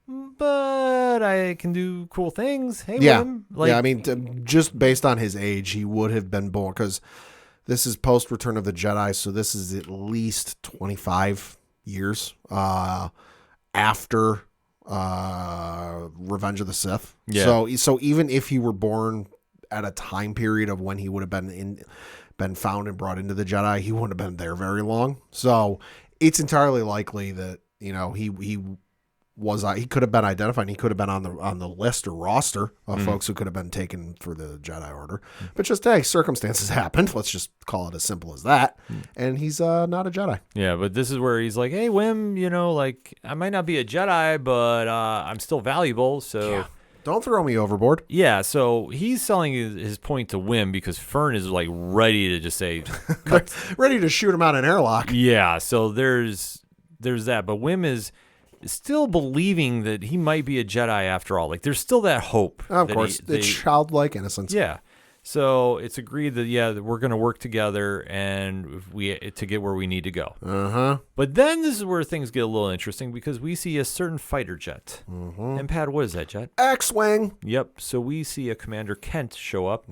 But I can do cool things. Hey, yeah. Wim. I mean, just based on his age, he would have been born, because this is post Return of the Jedi, so this is at least 25 years after Revenge of the Sith. Yeah. So even if he were born at a time period of when he would have been found and brought into the Jedi, he wouldn't have been there very long. So it's entirely likely that he could have been identified, and he could have been on the list or roster of folks who could have been taken for the Jedi Order. But just, hey, circumstances happened. Let's just call it as simple as that. And he's not a Jedi. Yeah, but this is where he's like, hey, Wim, I might not be a Jedi, but I'm still valuable, so... Yeah. Don't throw me overboard. Yeah, so he's selling his point to Wim because Fern is, ready to just say... Ready to shoot him out an airlock. Yeah, so there's that. But Wim is still believing that he might be a Jedi after all. There's still that hope. Of course, it's childlike innocence. Yeah. So it's agreed that we're going to work together and to get where we need to go. Uh-huh. But then this is where things get a little interesting because we see a certain fighter jet. Mm-hmm. And Pat, what is that jet? X-Wing. Yep. So we see a Commander Kent show up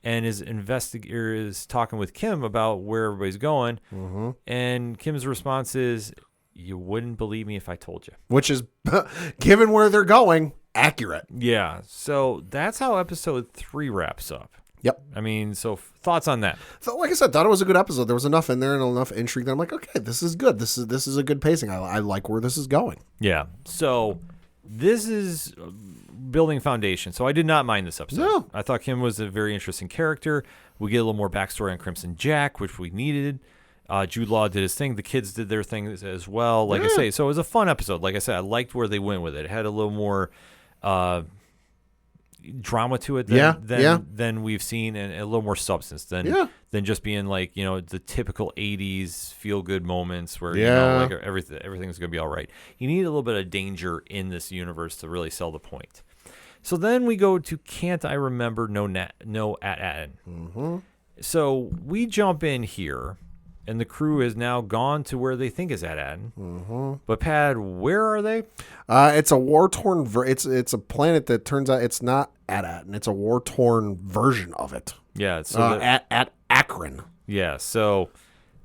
and is talking with Kim about where everybody's going. Mm-hmm. And Kim's response is, you wouldn't believe me if I told you. Which is, given where they're going, accurate. Yeah. So that's how episode 3 wraps up. Yep. I mean, so thoughts on that? So, like I said, thought it was a good episode. There was enough in there and enough intrigue that I'm like, okay, this is good. This is a good pacing. I like where this is going. Yeah. So this is building foundation. So I did not mind this episode. No. I thought Kim was a very interesting character. We get a little more backstory on Crimson Jack, which we needed. Jude Law did his thing. The kids did their thing as well. Like I say, so it was a fun episode. Like I said, I liked where they went with it. It had a little more drama to it than we've seen, and a little more substance than just being the typical 80s feel-good moments where everything's going to be all right. You need a little bit of danger in this universe to really sell the point. So then we go to Can't I Remember No At-Aden. Mm-hmm. So we jump in here, and the crew has now gone to where they think is At-Aten. But Pad, where are they? It's a war-torn. It's a planet that turns out it's not At-Aten. It's a war-torn version of it. Yeah, so at Akron. yeah, so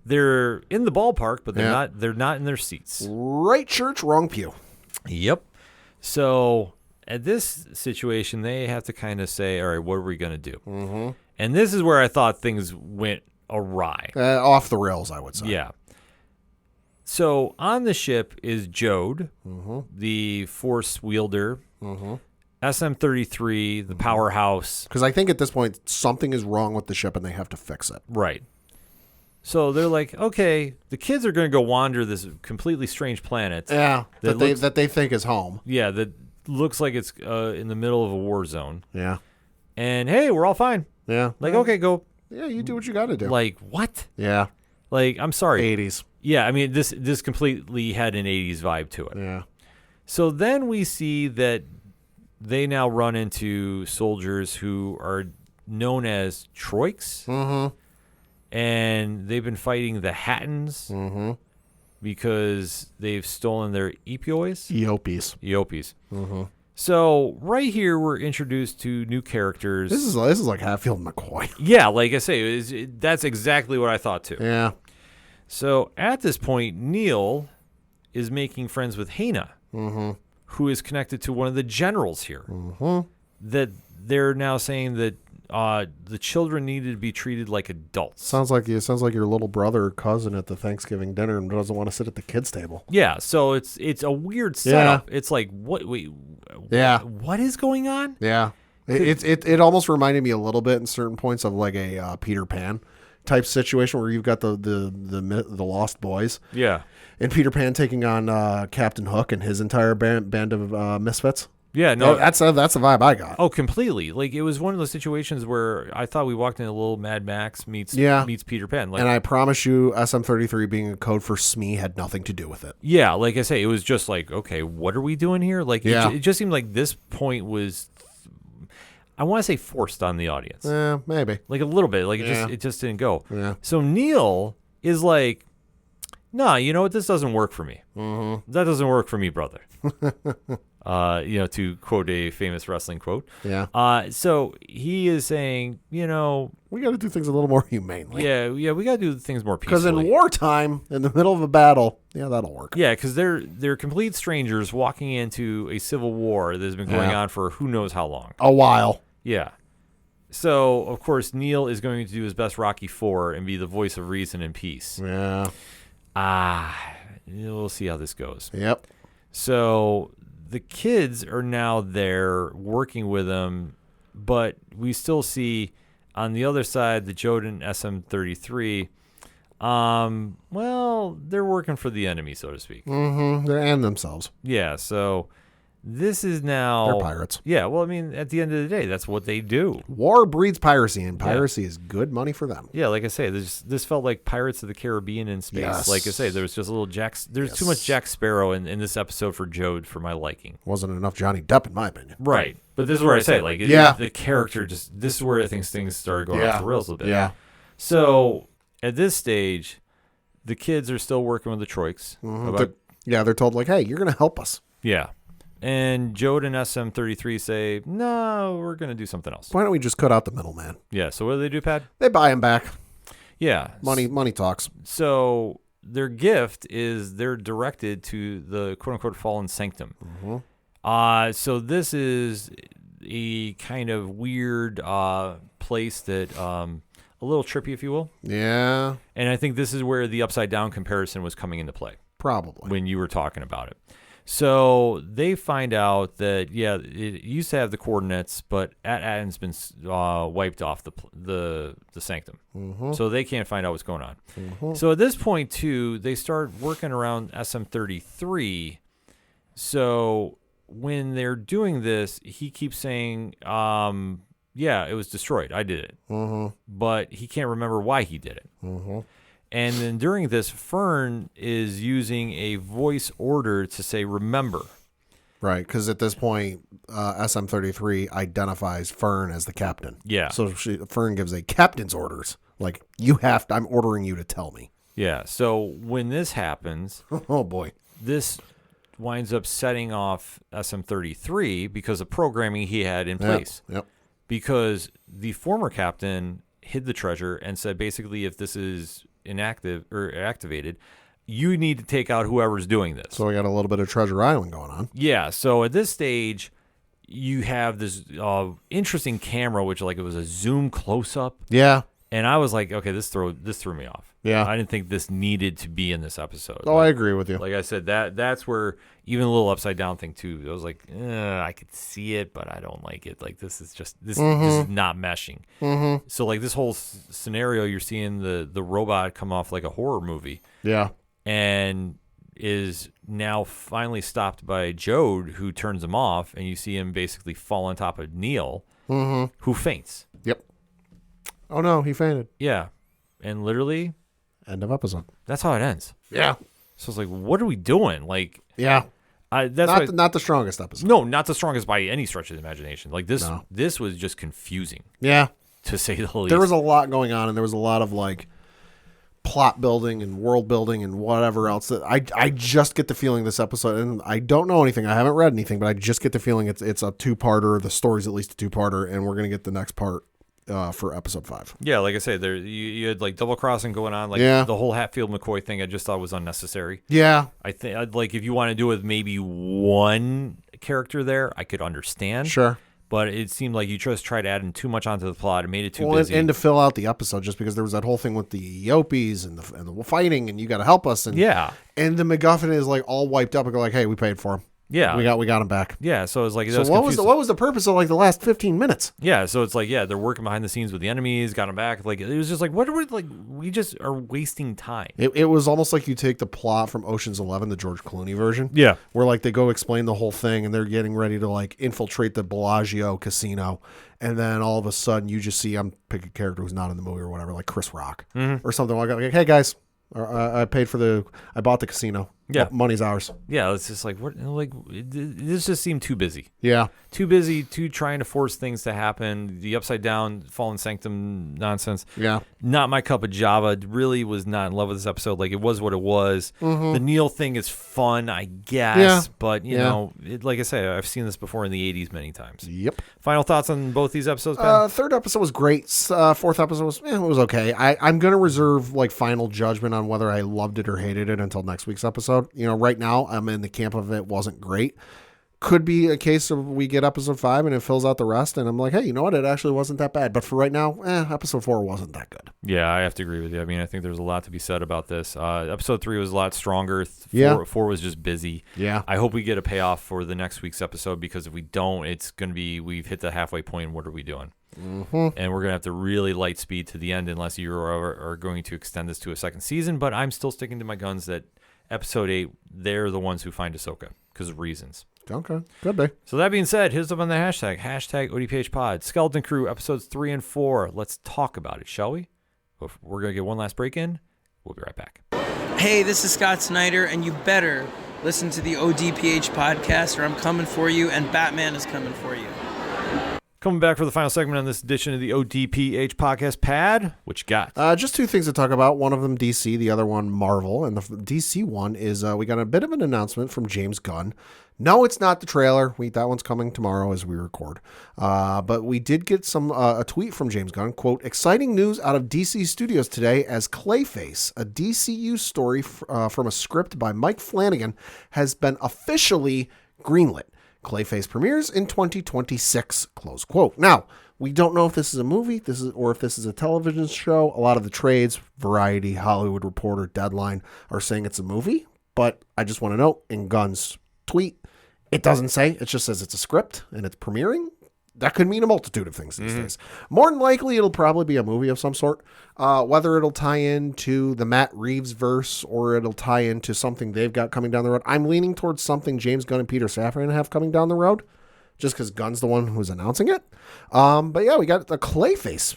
they're in the ballpark, but they're not. They're not in their seats. Right church, wrong pew. Yep. So at this situation, they have to kind of say, all right, what are we going to do? And this is where I thought things went awry. Off the rails, I would say. Yeah. So on the ship is Jode, the force wielder, SM-33, the powerhouse. Because I think at this point, something is wrong with the ship and they have to fix it. Right. So they're like, okay, the kids are going to go wander this completely strange planet. Yeah, that they think is home. Yeah, that looks like it's in the middle of a war zone. Yeah. And hey, we're all fine. Yeah. Like, okay, go. Yeah, you do what you got to do. Like, what? Yeah. Like, I'm sorry. 80s. Yeah, I mean, this completely had an 80s vibe to it. Yeah. So then we see that they now run into soldiers who are known as Troiks. And they've been fighting the Hattons because they've stolen their Eopies. Eopies. So right here we're introduced to new characters. This is like Hatfield McCoy. Yeah, like I say, that's exactly what I thought too. Yeah. So at this point, Neil is making friends with Hana, who is connected to one of the generals here. That they're now saying that the children needed to be treated like adults. Sounds like your little brother or cousin at the Thanksgiving dinner and doesn't want to sit at the kids' table. Yeah, so it's a weird setup. It's like what is going on? Yeah. It almost reminded me a little bit in certain points of like a Peter Pan type situation where you've got the Lost Boys. Yeah. And Peter Pan taking on Captain Hook and his entire band of misfits. Yeah, no, that's the vibe I got. Oh, completely. Like it was one of those situations where I thought we walked in a little Mad Max meets Peter Pan. Like, and I promise you, SM-33 being a code for Smee had nothing to do with it. Yeah, like I say, it was just like, okay, what are we doing here? Like, it just seemed like this point was, I want to say, forced on the audience. Maybe like a little bit. Like it just didn't go. Yeah. So Neil is like, nah, you know what? This doesn't work for me. That doesn't work for me, brother. To quote a famous wrestling quote. Yeah. So he is saying, we got to do things a little more humanely. Yeah, we got to do things more peacefully. Because in wartime, in the middle of a battle, that'll work. Yeah, because they're complete strangers walking into a civil war that has been going on for who knows how long. A while. Yeah. So, of course, Neil is going to do his best Rocky IV and be the voice of reason and peace. Yeah. We'll see how this goes. Yep. So the kids are now there working with him, but we still see on the other side the Jode and SM-33. They're working for the enemy, so to speak. And themselves. Yeah, so this is now... They're pirates. Yeah, well, I mean, at the end of the day, that's what they do. War breeds piracy, and piracy is good money for them. Yeah, like I say, this felt like Pirates of the Caribbean in space. Yes. Like I say, there was just a little There's too much Jack Sparrow in this episode for Jode for my liking. Wasn't enough Johnny Depp, in my opinion. Right. But this is where I say, like, the character this is where I think things started going off the rails a little bit. Yeah. So at this stage, the kids are still working with the Troiks. They're told, like, hey, you're going to help us. Yeah. And Jode and SM-33 say, no, we're going to do something else. Why don't we just cut out the middleman? Yeah, so what do they do, Pat? They buy him back. Yeah. Money talks. So their gift is they're directed to the quote-unquote fallen sanctum. So this is a kind of weird place that, a little trippy, if you will. Yeah. And I think this is where the upside-down comparison was coming into play. Probably. When you were talking about it. So they find out that, it used to have the coordinates, but At-Aten's been wiped off the sanctum. So they can't find out what's going on. So at this point, too, they start working around SM-33. So when they're doing this, he keeps saying, it was destroyed. I did it. But he can't remember why he did it. And then during this, Fern is using a voice order to say, remember. Right, because at this point, SM-33 identifies Fern as the captain. Yeah. So Fern gives a captain's orders. Like, I'm ordering you to tell me. Yeah. So when this happens, Oh boy. this winds up setting off SM-33 because of programming he had in place. Yep. Because the former captain hid the treasure and said basically if this is inactive or activated, you need to take out whoever's doing this. So we got a little bit of Treasure Island going on. Yeah. So at this stage, you have this interesting camera, which like it was a zoom close up. Yeah. And I was like, okay, this threw me off. Yeah. I didn't think this needed to be in this episode. Oh, I agree with you. Like I said, that's where even a little upside down thing too. I was like, I could see it, but I don't like it. Like this is just this is not meshing. Mm-hmm. So like this whole scenario, you're seeing the robot come off like a horror movie, Yeah. and is now finally stopped by Jode, who turns him off, and you see him basically fall on top of Neil, who faints. Yep. Oh no, he fainted. Yeah, and literally End of episode. that's how it ends. Yeah. So it's like, what are we doing? Like, Yeah. that's Not the strongest episode. no, not the strongest by any stretch of the imagination. Like this, No. this was just confusing Yeah. to say the least. There was a lot going on, and there was a lot of like plot building and world building and whatever else. That I just get the feeling this episode, and I don't know anything. I haven't read anything, but I just get the feeling it's a two-parter. The story's at least a two-parter, and we're gonna get the next part for episode 5. Yeah, like I say, there you had like double crossing going on. Like Yeah. the whole Hatfield McCoy thing, I just thought was unnecessary. Yeah. I think I'd like if you want to do it with maybe one character there, I could understand. Sure. But it seemed like you just tried adding too much onto the plot. It made it too Well, busy. and to fill out the episode, just because there was that whole thing with the Yopis and the fighting, and you got to help us. And yeah, and the MacGuffin is like all wiped up, and go like, hey, we paid for him. yeah, We got him back. yeah. So it's like So what was the purpose of like the last 15 minutes? Yeah, so it's like, yeah, they're working behind the scenes with the enemies, got them back. Like, it was just like, what are we, like, we just are wasting time. It was almost like you take the plot from Ocean's 11, the George Clooney version. Yeah. Where like they go explain the whole thing, and they're getting ready to like infiltrate the Bellagio casino. And then all of a sudden you just see, pick a character who's not in the movie or whatever, like Chris Rock or something like that. Like, hey guys, I bought the casino. Yeah. Money's ours. Yeah, it's just like, what, like, this just seemed too busy. Yeah. Too busy, too trying to force things to happen. The upside down, fallen sanctum nonsense. Yeah. Not my cup of Java. Really was not in love with this episode. Like, it was what it was. The Neil thing is fun, I guess. Yeah. But, you know, like I say, I've seen this before in the 80s many times. Yep. Final thoughts on both these episodes, Ben? Third episode was great. Fourth episode was okay. I'm going to reserve like final judgment on whether I loved it or hated it until next week's episode. You know, right now I'm in the camp of it wasn't great. Could be a case of we get episode 5 and it fills out the rest, and I'm like, hey, you know what? It actually wasn't that bad. But for right now, episode 4 wasn't that good. Yeah, I have to agree with you. I mean, I think there's a lot to be said about this. Episode 3 was a lot stronger. Four was just busy. Yeah. I hope we get a payoff for the next week's episode, because if we don't, it's going to be, we've hit the halfway point. What are we doing? And we're going to have to really light speed to the end unless you are going to extend this to a second season. But I'm still sticking to my guns that episode 8, they're the ones who find Ahsoka because of reasons. Okay, could be. So that being said, here's up on the hashtag ODPH Pod. Skeleton Crew, episodes 3 and 4. Let's talk about it, shall we? We're going to get one last break in. We'll be right back. Hey, this is Scott Snyder, and you better listen to the ODPH podcast, or I'm coming for you, and Batman is coming for you. Coming back for the final segment on this edition of the ODPH podcast. Pad, what you got? Just 2 things to talk about. One of them DC, the other one Marvel. And the DC one is we got a bit of an announcement from James Gunn. No, it's not the trailer. That one's coming tomorrow as we record. But we did get a tweet from James Gunn. Quote, exciting news out of DC Studios today as Clayface, a DCU story from a script by Mike Flanagan, has been officially greenlit. Clayface premieres in 2026, close quote. Now, we don't know if this is a movie, or if this is a television show. A lot of the trades, Variety, Hollywood Reporter, Deadline, are saying it's a movie. But I just want to note, in Gunn's tweet, it doesn't say. It just says it's a script and it's premiering. That could mean a multitude of things these days. More than likely, it'll probably be a movie of some sort. Whether it'll tie into the Matt Reeves verse or it'll tie into something they've got coming down the road. I'm leaning towards something James Gunn and Peter Safran have coming down the road, just because Gunn's the one who's announcing it. But yeah, we got the Clayface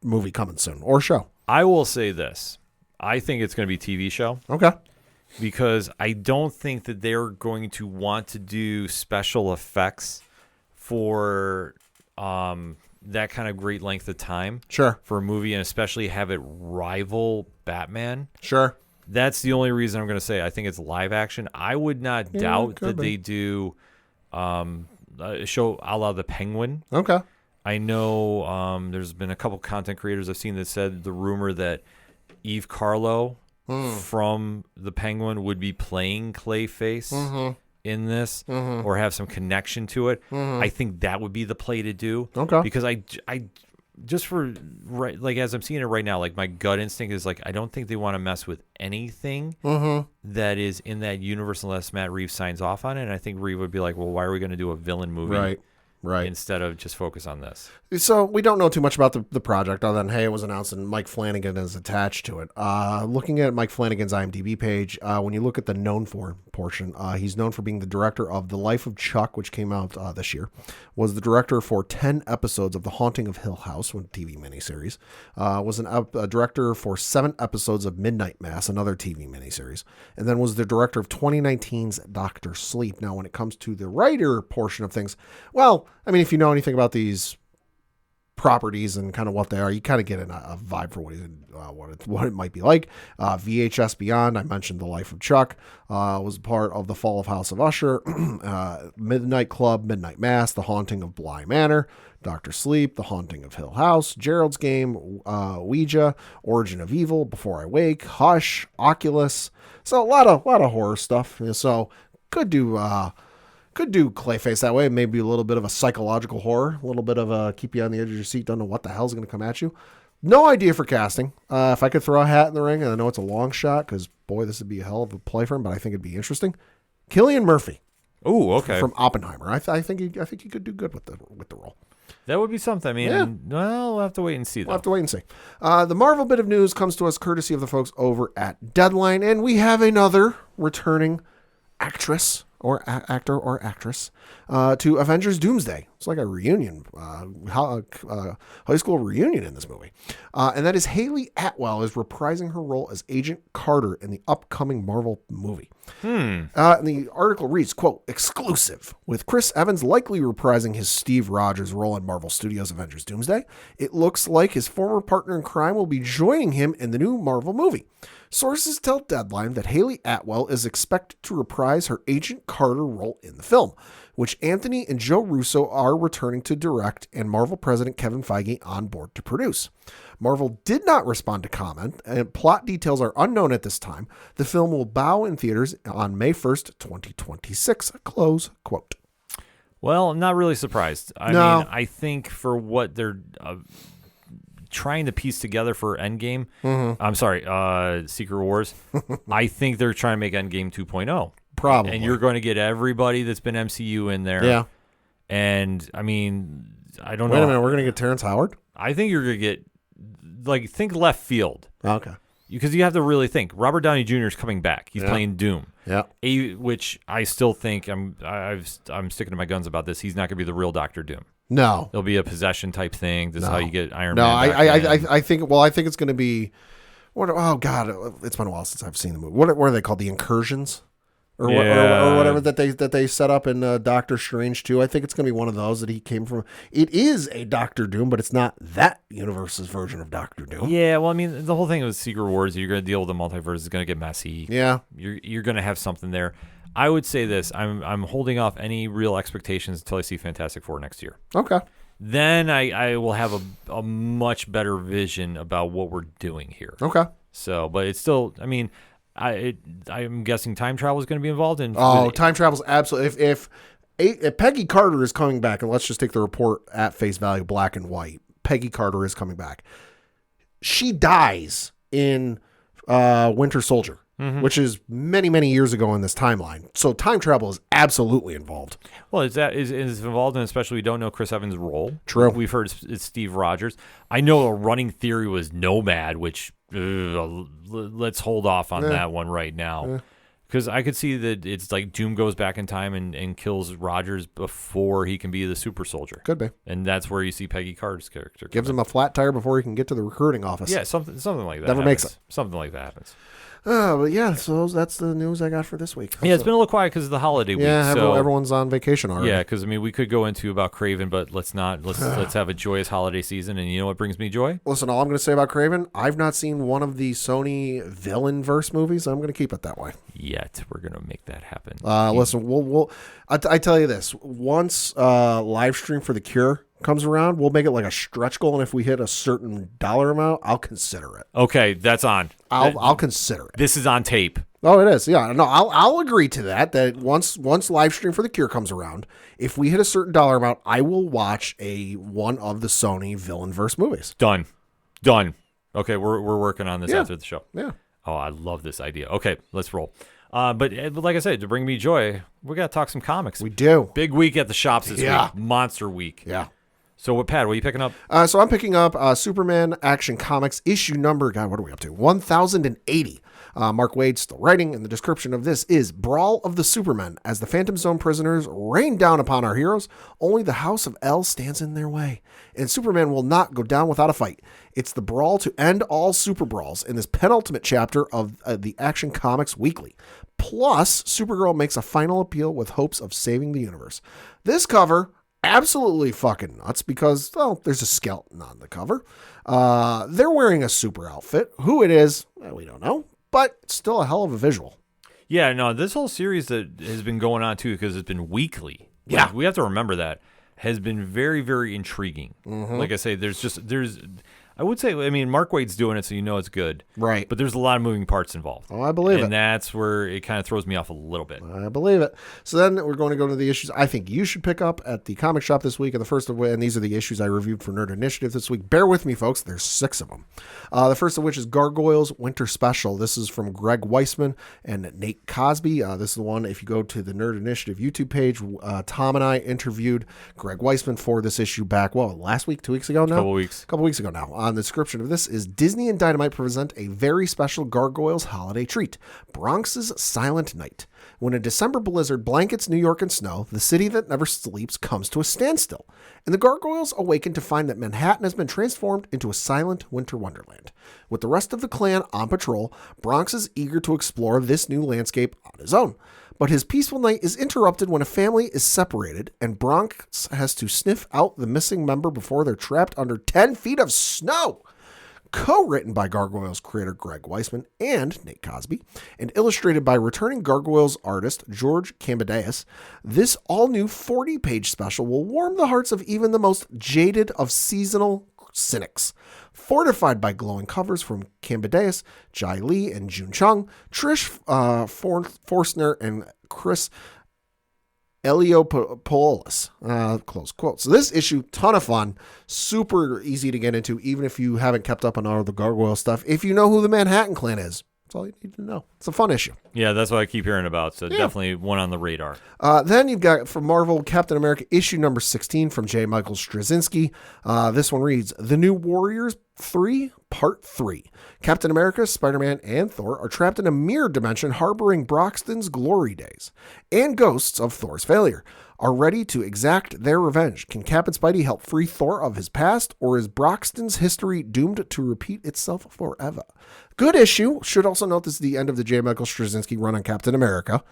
movie coming soon, or show. I will say this. I think it's going to be a TV show. Okay. Because I don't think that they're going to want to do special effects for that kind of great length of time Sure. for a movie, and especially have it rival Batman. Sure. That's the only reason I'm going to say I think it's live action. I would not doubt that they do a show a la The Penguin. Okay. I know there's been a couple content creators I've seen that said the rumor that Eve Carlo from The Penguin would be playing Clayface in this or have some connection to it. I think that would be the play to do. Okay. Because I just for right, like as I'm seeing it right now, like my gut instinct is like I don't think they want to mess with anything that is in that universe unless Matt Reeves signs off on it. And I think Reeves would be like, well, why are we going to do a villain movie? Right. Instead of just focus on this. So we don't know too much about the project other than, hey, it was announced and Mike Flanagan is attached to it. Looking at Mike Flanagan's IMDb page, when you look at the known for portion, he's known for being the director of The Life of Chuck, which came out this year, was the director for 10 episodes of The Haunting of Hill House, one TV miniseries, was a director for 7 episodes of Midnight Mass, another TV miniseries, and then was the director of 2019's Dr. Sleep. Now, when it comes to the writer portion of things, well, I mean, if you know anything about these properties and kind of what they are, you kind of get a vibe for what it might be like. VHS Beyond, I mentioned The Life of Chuck, was part of The Fall of House of Usher, Midnight Club, Midnight Mass, The Haunting of Bly Manor, Dr. Sleep, The Haunting of Hill House, Gerald's Game, Ouija, Origin of Evil, Before I Wake, Hush, Oculus. So a lot of horror stuff. So could do Clayface that way. Maybe a little bit of a psychological horror, a little bit of a keep you on the edge of your seat, don't know what the hell's going to come at you. No idea for casting. If I could throw a hat in the ring, and I know it's a long shot because, boy, this would be a hell of a play for him, but I think it'd be interesting. Cillian Murphy. Oh, okay. From Oppenheimer. I think he could do good with the role. That would be something. I mean, well, we'll have to wait and see, though. We'll have to wait and see. The Marvel bit of news comes to us courtesy of the folks over at Deadline, and we have another returning actress or actor or actress to Avengers Doomsday. It's like a reunion, high school reunion in this movie. And that is Haley Atwell is reprising her role as Agent Carter in the upcoming Marvel movie. And the article reads, quote, exclusive. With Chris Evans likely reprising his Steve Rogers role in Marvel Studios' Avengers Doomsday, it looks like his former partner in crime will be joining him in the new Marvel movie. Sources tell Deadline that Haley Atwell is expected to reprise her Agent Carter role in the film, which Anthony and Joe Russo are returning to direct and Marvel president Kevin Feige on board to produce. Marvel did not respond to comment, and plot details are unknown at this time. The film will bow in theaters on May 1st, 2026, close quote. Well, I'm not really surprised. I mean, I think for what they're trying to piece together for Endgame, I'm sorry, Secret Wars, I think they're trying to make Endgame 2.0. Probably. And you're going to get everybody that's been MCU in there. Yeah. And, I mean, I don't know. Wait a minute, we're going to get Terrence Howard? I think you're going to get, like, think left field. Okay. Because you have to really think. Robert Downey Jr. is coming back. He's playing Doom. Yeah. Which I still think, I'm sticking to my guns about this, he's not going to be the real Doctor Doom. No. It'll be a possession type thing. This is how you get Iron Man. No, I think it's going to be, oh God, it's been a while since I've seen the movie. What are they called? The Incursions? Or whatever that they set up in Doctor Strange 2. I think it's going to be one of those that he came from. It is a Doctor Doom, but it's not that universe's version of Doctor Doom. Yeah, well, I mean, the whole thing with Secret Wars, you're going to deal with the multiverse. It's going to get messy. Yeah. You're going to have something there. I would say this. I'm holding off any real expectations until I see Fantastic Four next year. Okay. Then I will have a much better vision about what we're doing here. Okay. So, but it's still, I mean, I'm guessing time travel is going to be involved in. Time travel is absolutely. If Peggy Carter is coming back, and let's just take the report at face value, black and white. Peggy Carter is coming back. She dies in Winter Soldier, which is many, many years ago in this timeline. So time travel is absolutely involved. Well, is involved, and especially we don't know Chris Evans' role. True. We've heard it's Steve Rogers. I know a running theory was Nomad, which let's hold off on that one right now. Because I could see that it's like Doom goes back in time and kills Rogers before he can be the super soldier. Could be. And that's where you see Peggy Carter's character. Gives him a flat tire before he can get to the recruiting office. Yeah, something like that. Never makes it. Something like that happens. But yeah, so that's the news I got for this week. Yeah, it's been a little quiet because of the holiday week. Yeah, so everyone's on vacation already. yeah, because I mean, we could go into about Craven, but let's not. Let's have a joyous holiday season. And you know what brings me joy? Listen, all I'm going to say about Craven, I've not seen one of the Sony villain verse movies. I'm going to keep it that way. Yet we're gonna make that happen. Listen, we'll I tell you this: once live stream for The Cure comes around, we'll make it like a stretch goal, and if we hit a certain dollar amount, I'll consider it. Okay, that's on. I'll consider it. This is on tape. Oh, it is. Yeah, no, I'll agree to that. That once live stream for The Cure comes around, if we hit a certain dollar amount, I will watch one of the Sony villain verse movies. Done. Okay, we're working on this after the show. Yeah. Oh, I love this idea. Okay, let's roll. But like I said, to bring me joy, we got to talk some comics. We do. Big week at the shops this week. Monster week. Yeah. So, Pat, what are you picking up? So I'm picking up Superman Action Comics issue number, God, what are we up to? 1080. Mark Waid still writing, and the description of this is Brawl of the Supermen. As the Phantom Zone prisoners rain down upon our heroes, only the House of L stands in their way. And Superman will not go down without a fight. It's the brawl to end all super brawls in this penultimate chapter of the Action Comics Weekly. Plus, Supergirl makes a final appeal with hopes of saving the universe. This cover, absolutely fucking nuts because, well, there's a skeleton on the cover. They're wearing a super outfit. Who it is, we don't know, but it's still a hell of a visual. Yeah, no, this whole series that has been going on, too, because it's been weekly. Yeah. Like, we have to remember that. Has been very, very intriguing. Mm-hmm. Like I say, I would say, I mean, Mark Waid's doing it, so you know it's good. Right. But there's a lot of moving parts involved. Oh, I believe it. And that's where it kind of throws me off a little bit. I believe it. So then we're going to go to the issues I think you should pick up at the comic shop this week. And the first of which, and these are the issues I reviewed for Nerd Initiative this week. Bear with me, folks. There's 6 of them. The first of which is Gargoyles Winter Special. This is from Greg Weisman and Nate Cosby. This is the one, if you go to the Nerd Initiative YouTube page, Tom and I interviewed Greg Weisman for this issue back, last week, 2 weeks ago now? A couple weeks ago now. On the description of this is Disney and Dynamite present a very special Gargoyles holiday treat, Bronx's Silent Night. When a December blizzard blankets New York in snow, the city that never sleeps comes to a standstill, and the Gargoyles awaken to find that Manhattan has been transformed into a silent winter wonderland. With the rest of the clan on patrol, Bronx is eager to explore this new landscape on his own. But his peaceful night is interrupted when a family is separated, and Bronx has to sniff out the missing member before they're trapped under 10 feet of snow. Co-written by Gargoyles creator Greg Weisman and Nate Cosby, and illustrated by returning Gargoyles artist George Cambadeas, this all-new 40-page special will warm the hearts of even the most jaded of seasonal cynics. Fortified by glowing covers from Cambadeas, Jai Lee, and June Chung, Trish Forstner, and Chris Eliopoulos, close quote. So this issue, ton of fun, super easy to get into, even if you haven't kept up on all the Gargoyle stuff. If you know who the Manhattan Clan is, that's all you need to know. It's a fun issue. Yeah, that's what I keep hearing about, so definitely one on the radar. Then you've got, from Marvel, Captain America, issue number 16 from J. Michael Straczynski. This one reads, The New Warriors 3, Part 3. Captain America, Spider-Man, and Thor are trapped in a mirror dimension harboring Broxton's glory days and ghosts of Thor's failure, are ready to exact their revenge. Can Cap and Spidey help free Thor of his past, or is Broxton's history doomed to repeat itself forever? Good issue. Should also note this is the end of the J. Michael Straczynski run on Captain America.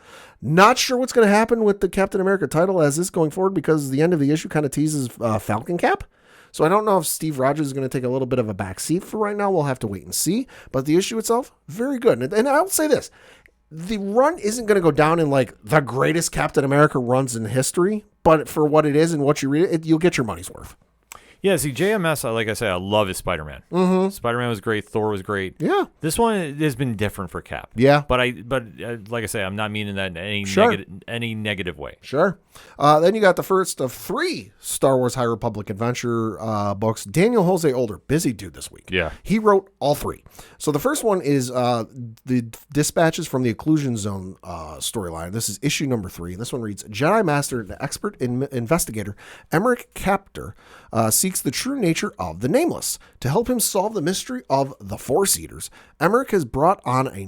Not sure what's going to happen with the Captain America title as this going forward, because the end of the issue kind of teases Falcon Cap. So I don't know if Steve Rogers is going to take a little bit of a back seat for right now. We'll have to wait and see. But the issue itself, very good. And I'll say this. The run isn't going to go down in like the greatest Captain America runs in history. But for what it is and what you read, you'll get your money's worth. Yeah, see, JMS, like I said, I love his Spider-Man. Mm-hmm. Spider-Man was great. Thor was great. Yeah. This one has been different for Cap. Yeah. But like I say, I'm not meaning that in any negative way. Sure. Then you got the first of 3 Star Wars High Republic adventure books. Daniel Jose Older, busy dude this week. Yeah. He wrote all 3. So the first one is the Dispatches from the Occlusion Zone storyline. This is issue number 3. This one reads, Jedi Master and expert investigator Emmerich Captor seeks the true nature of the Nameless. To help him solve the mystery of the Force Eaters, Emmerich has brought on a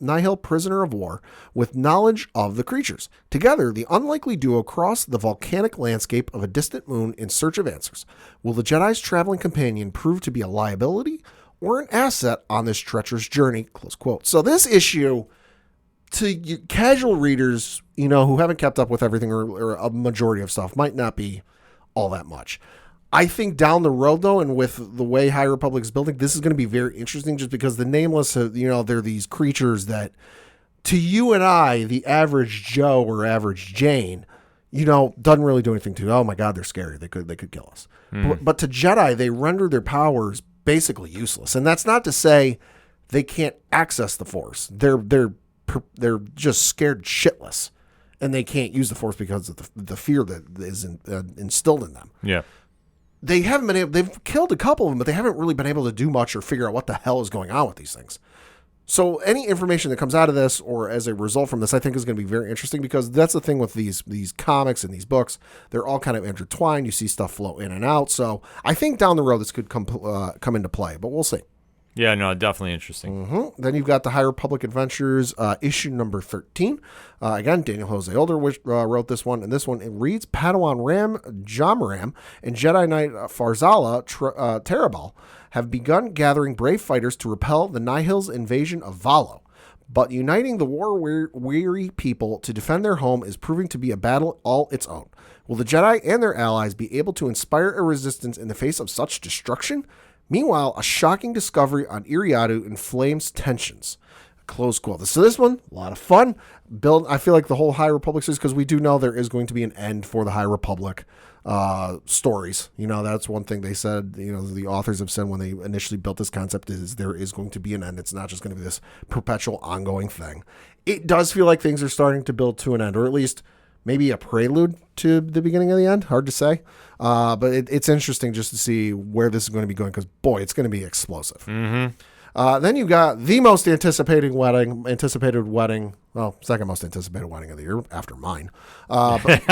Nihil prisoner of war with knowledge of the creatures. Together, the unlikely duo cross the volcanic landscape of a distant moon in search of answers. Will the Jedi's traveling companion prove to be a liability or an asset on this treacherous journey, close quote. So this issue, to casual readers, who haven't kept up with everything or a majority of stuff, might not be all that much. I think down the road, though, and with the way High Republic is building, this is going to be very interesting just because the Nameless, they're these creatures that, to you and I, the average Joe or average Jane, doesn't really do anything to. Oh my God, they're scary. They could kill us. But to Jedi, they render their powers basically useless. And that's not to say they can't access the Force. They're just scared shitless, and they can't use the Force because of the fear that is instilled in them. Yeah. They haven't been able. They've killed a couple of them, but they haven't really been able to do much or figure out what the hell is going on with these things. So any information that comes out of this or as a result from this, I think is going to be very interesting because that's the thing with these comics and these books. They're all kind of intertwined. You see stuff flow in and out. So I think down the road this could come into play, but we'll see. Yeah, no, definitely interesting. Then you've got the High Republic Adventures, issue number 13. Again, Daniel Jose Older wrote this one, and this one, it reads, Padawan Ram Jamaram and Jedi Knight Farzala Terabal have begun gathering brave fighters to repel the Nihil's invasion of Valo. But uniting the war-weary people to defend their home is proving to be a battle all its own. Will the Jedi and their allies be able to inspire a resistance in the face of such destruction? Meanwhile, a shocking discovery on Iriadu inflames tensions. Close quote. So this one, a lot of fun. I feel like the whole High Republic series, because we do know there is going to be an end for the High Republic stories. That's one thing they said, the authors have said when they initially built this concept is there is going to be an end. It's not just going to be this perpetual ongoing thing. It does feel like things are starting to build to an end, or at least maybe a prelude to the beginning of the end. Hard to say. But it's interesting just to see where this is going to be going because, boy, it's going to be explosive. Then you've got the most anticipated wedding. Well, second most anticipated wedding of the year after mine. But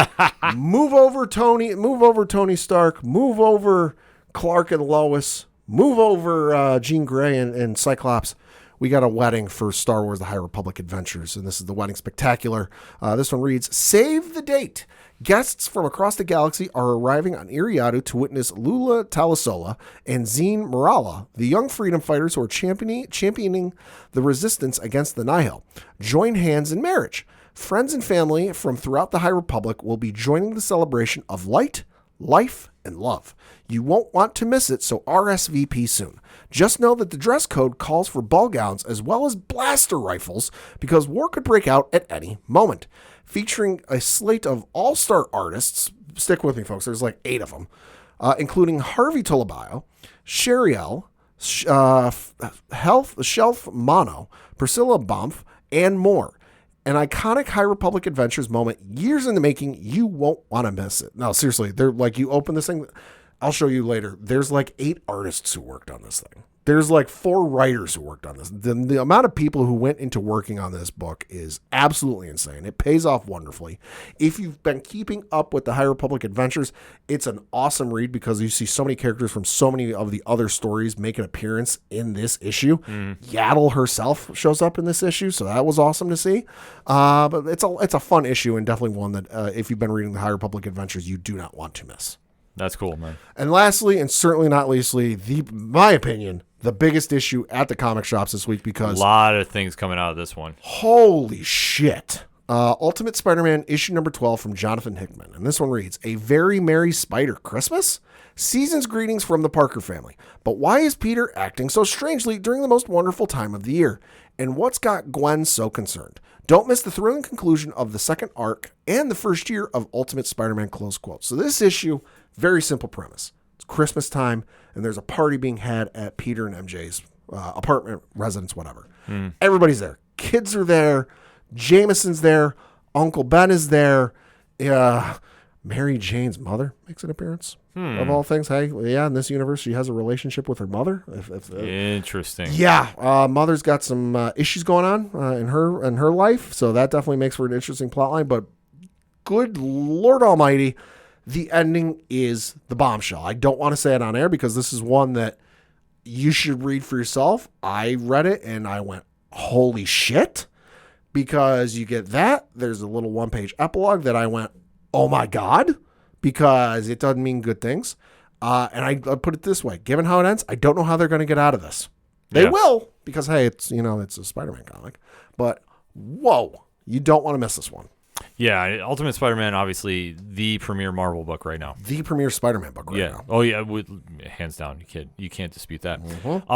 move over Tony Stark, move over Clark and Lois, move over Jean Grey and Cyclops. We got a wedding for Star Wars The High Republic Adventures, and this is the wedding spectacular. This one reads, Save the date. Guests from across the galaxy are arriving on Iriadu to witness Lula Talasola and Zine Morala, the young freedom fighters who are championing the resistance against the Nihil. Join hands in marriage. Friends and family from throughout the High Republic will be joining the celebration of light, life, and love. You won't want to miss it, so RSVP soon. Just know that the dress code calls for ball gowns as well as blaster rifles because war could break out at any moment. Featuring a slate of all-star artists, stick with me folks, there's like 8 of them, including Harvey Tolabio, Sheriel, Shelf Mono, Priscilla Bumf, and more. An iconic High Republic Adventures moment, years in the making. You won't want to miss it. No, seriously, they're like, you open this thing, I'll show you later. There's like 8 artists who worked on this thing. There's like 4 writers who worked on this. The amount of people who went into working on this book is absolutely insane. It pays off wonderfully. If you've been keeping up with the High Republic Adventures, it's an awesome read because you see so many characters from so many of the other stories make an appearance in this issue. Yaddle herself shows up in this issue, so that was awesome to see. But it's a fun issue and definitely one that if you've been reading the High Republic Adventures, you do not want to miss. That's cool, man. And lastly, and certainly not leastly, my opinion, the biggest issue at the comic shops this week because a lot of things coming out of this one. Holy shit. Ultimate Spider-Man issue number 12 from Jonathan Hickman. And this one reads, A Very Merry Spider Christmas? Season's greetings from the Parker family. But why is Peter acting so strangely during the most wonderful time of the year? And what's got Gwen so concerned? Don't miss the thrilling conclusion of the second arc and the first year of Ultimate Spider-Man, close quote. So this issue, very simple premise. It's Christmas time, and there's a party being had at Peter and MJ's apartment, residence, whatever. Everybody's there. Kids are there. Jameson's there. Uncle Ben is there. Mary Jane's mother makes an appearance, of all things. Hey, yeah, in this universe, she has a relationship with her mother. Interesting. Yeah, mother's got some issues going on in her life, so that definitely makes for an interesting plotline. But good Lord Almighty, the ending is the bombshell. I don't want to say it on air because this is one that you should read for yourself. I read it and I went, holy shit, because you get that. There's a little 1-page epilogue that I went, oh my God, because it doesn't mean good things. And I put it this way, given how it ends, I don't know how they're going to get out of this. They Yeah. will, because, hey, it's a Spider-Man comic. But, whoa, you don't want to miss this one. Yeah, Ultimate Spider-Man, obviously the premier Marvel book right now. The premier Spider-Man book right now. Oh yeah, hands down. You can't dispute that.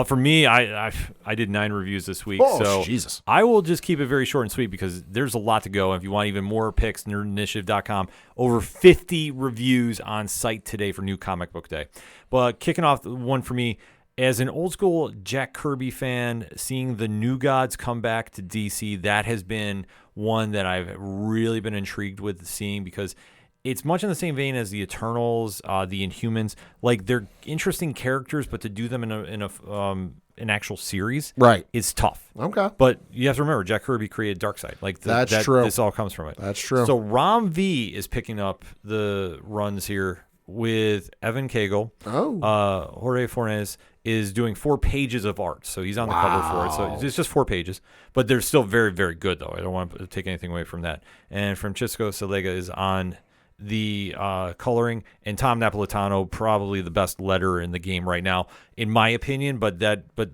For me, I did 9 reviews this week, Oh, so Jesus. I will just keep it very short and sweet because there's a lot to go. If you want even more picks, nerdinitiative.com. Over 50 reviews on site today for New Comic Book Day. But kicking off one for me, as an old school Jack Kirby fan, seeing the New Gods come back to DC, that has been one that I've really been intrigued with seeing because it's much in the same vein as the Eternals, the Inhumans. Like, they're interesting characters, but to do them in an actual series, Right, is tough. Okay. But you have to remember, Jack Kirby created Darkseid. Like, That's true. This all comes from it. That's true. So Ram V is picking up the runs here with Evan Cagle. Jorge Fornes is doing 4 pages of art. So he's on the cover for it. So it's just 4 pages. But they're still very, very good, though. I don't want to take anything away from that. And Francisco Salega is on the coloring. And Tom Napolitano, probably the best letterer in the game right now, in my opinion. But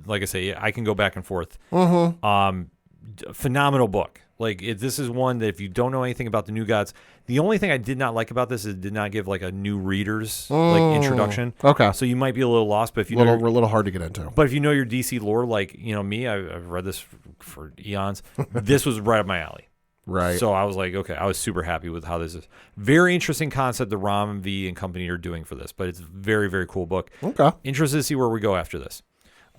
like I say, I can go back and forth. Phenomenal book. Like, this is one that if you don't know anything about the New Gods, the only thing I did not like about this is it did not give like a new reader's like introduction. Okay. So you might be a little lost, but if you a know little hard to get into. but if you know your DC lore, like me, I've read this for eons. This was right up my alley. Right. So I was like, okay, I was super happy with how this is. Very interesting concept the Ram V and company are doing for this, but it's a very, very cool book. Okay. Interested to see where we go after this.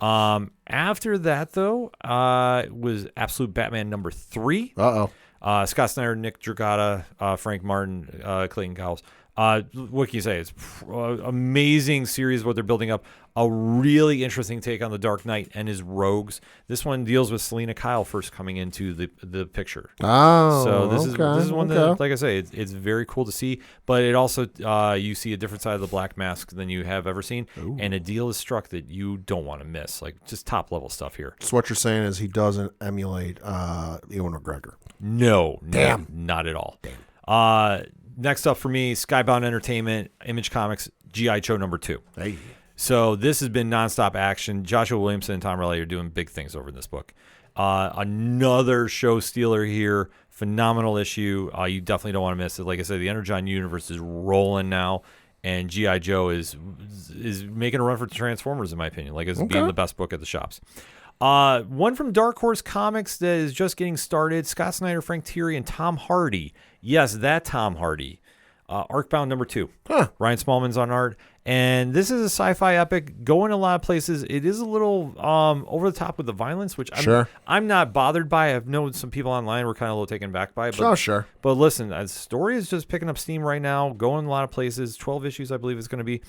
After that, though, was Absolute Batman number 3. Scott Snyder, Nick Dragata, Frank Martin, Clayton Cowles. What can you say? It's amazing series what they're building up. A really interesting take on the Dark Knight and his rogues. This one deals with Selena Kyle first coming into the picture. So this is one that, like I say, it's very cool to see. But it also you see a different side of the Black Mask than you have ever seen, and a deal is struck that you don't want to miss. Like, just top level stuff here. So what you're saying is he doesn't emulate Ewan McGregor. No, Damn. not at all. Damn. Next up for me, Skybound Entertainment, Image Comics, G.I. Joe number 2. Hey. So this has been nonstop action. Joshua Williamson and Tom Riley are doing big things over in this book. Another show stealer here. Phenomenal issue. You definitely don't want to miss it. Like I said, the Energon universe is rolling now, and G.I. Joe is making a run for Transformers, in my opinion. Like, it's being the best book at the shops. One from Dark Horse Comics that is just getting started. Scott Snyder, Frank Thierry, and Tom Hardy. Yes, that Tom Hardy. Arcbound number 2. Ryan Smallman's on art. And this is a sci-fi epic going a lot of places. It is a little over the top with the violence, which I'm not bothered by. I've known some people online were kind of a little taken back by it. But, But listen, the story is just picking up steam right now, going a lot of places. 12 issues, I believe, is going to be.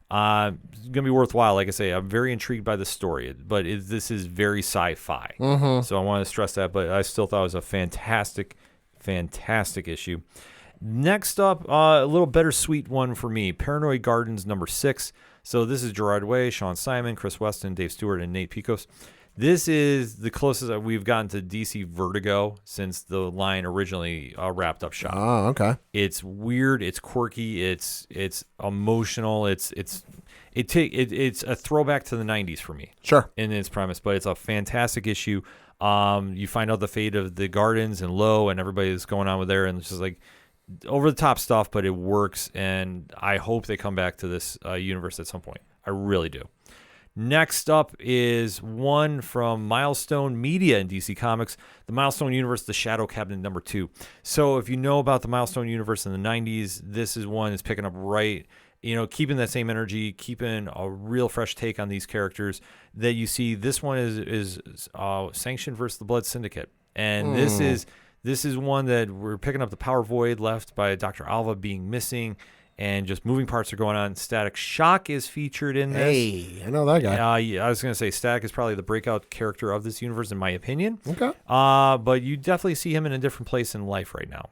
It's going to be worthwhile. Like I say, I'm very intrigued by the story, but this is very sci-fi. So I want to stress that, but I still thought it was a fantastic issue. Next up, a little bittersweet one for me, Paranoid Gardens number 6. So this is Gerard Way, Sean Simon, Chris Weston, Dave Stewart, and Nate Picos. This is the closest that we've gotten to DC Vertigo since the line originally wrapped up shop. Oh, okay. It's weird. It's quirky. It's emotional. It's a throwback to the 90s for me. Sure. In its premise, but it's a fantastic issue. You find out the fate of the Gardens and Lowe and everybody that's going on with there, and it's just like over the top stuff, but it works. And I hope they come back to this universe at some point. I really do. Next up is one from Milestone Media in DC Comics, the Milestone Universe, The Shadow Cabinet number 2. So if you know about the Milestone Universe in the 90s, this is one that's picking up right, keeping that same energy, keeping a real fresh take on these characters that you see. This one is Sanctioned versus the Blood Syndicate. And this is one that we're picking up the power void left by Dr. Alva being missing. And just moving parts are going on. Static Shock is featured in this. Hey, I know that guy. I was going to say Static is probably the breakout character of this universe, in my opinion. Okay. But you definitely see him in a different place in life right now.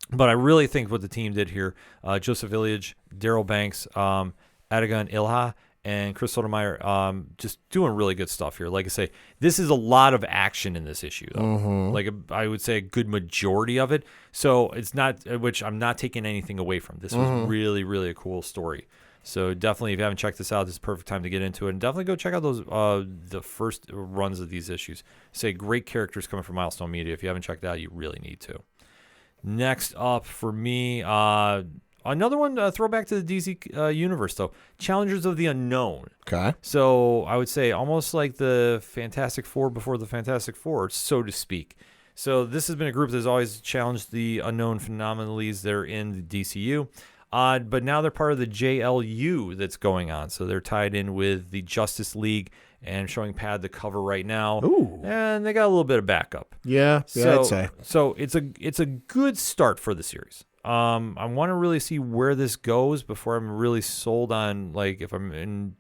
But I really think what the team did here, Joseph Ilyich, Daryl Banks, Adigan Ilha, and Chris Sotomayor, just doing really good stuff here. Like I say, this is a lot of action in this issue, though. Like I would say a good majority of it. So it's not, which I'm not taking anything away from. This was really, really a cool story. So definitely, if you haven't checked this out, this is the perfect time to get into it. And definitely go check out those the first runs of these issues. Say great characters coming from Milestone Media. If you haven't checked it out, you really need to. Next up for me, another one, throwback to the DC universe, though. Challengers of the Unknown. Okay. So I would say almost like the Fantastic Four before the Fantastic Four, so to speak. So this has been a group that's always challenged the unknown phenomenalities that are in the DCU. But now they're part of the JLU that's going on. So they're tied in with the Justice League and showing Pad the cover right now. Ooh. And they got a little bit of backup. Yeah, I'd say. So it's a good start for the series. I want to really see where this goes before I'm really sold on like if I'm in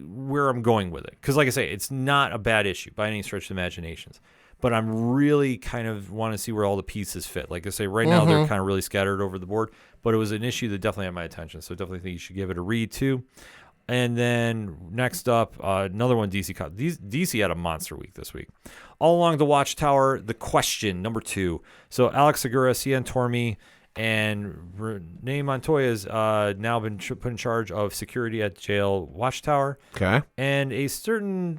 where I'm going with it. Because like I say, it's not a bad issue by any stretch of the imaginations. But I'm really kind of want to see where all the pieces fit. Like I say, right now they're kind of really scattered over the board. But it was an issue that definitely had my attention. So definitely think you should give it a read too. And then next up, another one DC had a monster week this week. All Along the Watchtower, The Question, #2. So Alex Segura, Cian Tormey, and Renee Montoya has now been put in charge of security at jail Watchtower. Okay. And a certain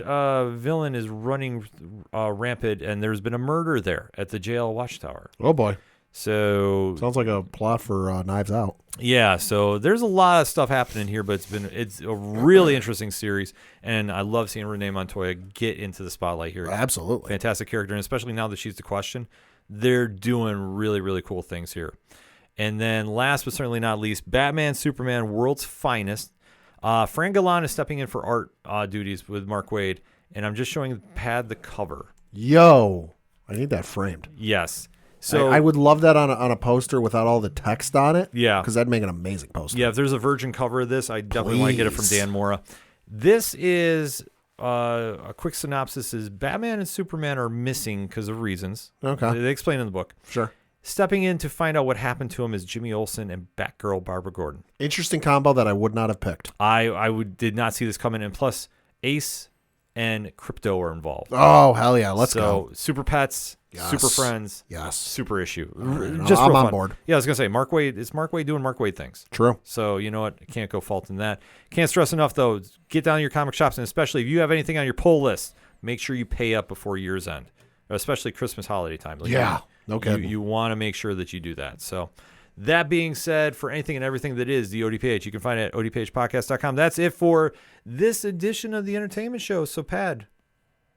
villain is running rampant, and there's been a murder there at the jail Watchtower. Oh, boy. So Sounds like a plot for Knives Out. yeah, so there's a lot of stuff happening here, but it's a really interesting series, and I love seeing Renee Montoya get into the spotlight here. Absolutely. Fantastic character, and especially now that she's the Question, they're doing really, really cool things here. And then last but certainly not least, Batman, Superman, World's Finest. Fran Galan is stepping in for art duties with Mark Waid, and I'm just showing Pad the cover. Yo, I need that framed. Yes. So I would love that on a poster without all the text on it. Yeah. Because that'd make an amazing poster. Yeah, if there's a virgin cover of this, I definitely want to get it from Dan Mora. This is a quick synopsis is Batman and Superman are missing because of reasons. Okay. They explain in the book. Sure. Stepping in to find out what happened to him is Jimmy Olsen and Batgirl Barbara Gordon. Interesting combo that I would not have picked. I did not see this coming, and plus Ace and Crypto are involved. Oh, hell yeah. Let's go. Super Pets, Yes. Super Friends, Yes. super issue. right. Just I'm real on fun. board. Yeah, I was going to say, Mark Waid doing Mark Waid things. True. So, you know what? I can't go fault in that. Can't stress enough, though. Get down to your comic shops, and especially if you have anything on your pull list, make sure you pay up before year's end, especially Christmas holiday time. Like, Yeah. No kidding. You want to make sure that you do that. So, that being said, for anything and everything that is the ODPH, you can find it at odphpodcast.com. That's it for this edition of the Entertainment Show. So, Pad,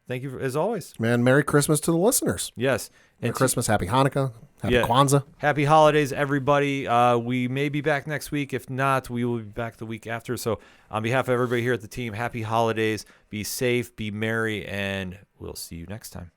thank you as always. Man, Merry Christmas to the listeners. Yes. Merry Christmas, Happy Hanukkah, Happy Yeah. Kwanzaa. Happy holidays, everybody. We may be back next week. If not, we will be back the week after. So on behalf of everybody here at the team, happy holidays. Be safe, be merry, and we'll see you next time.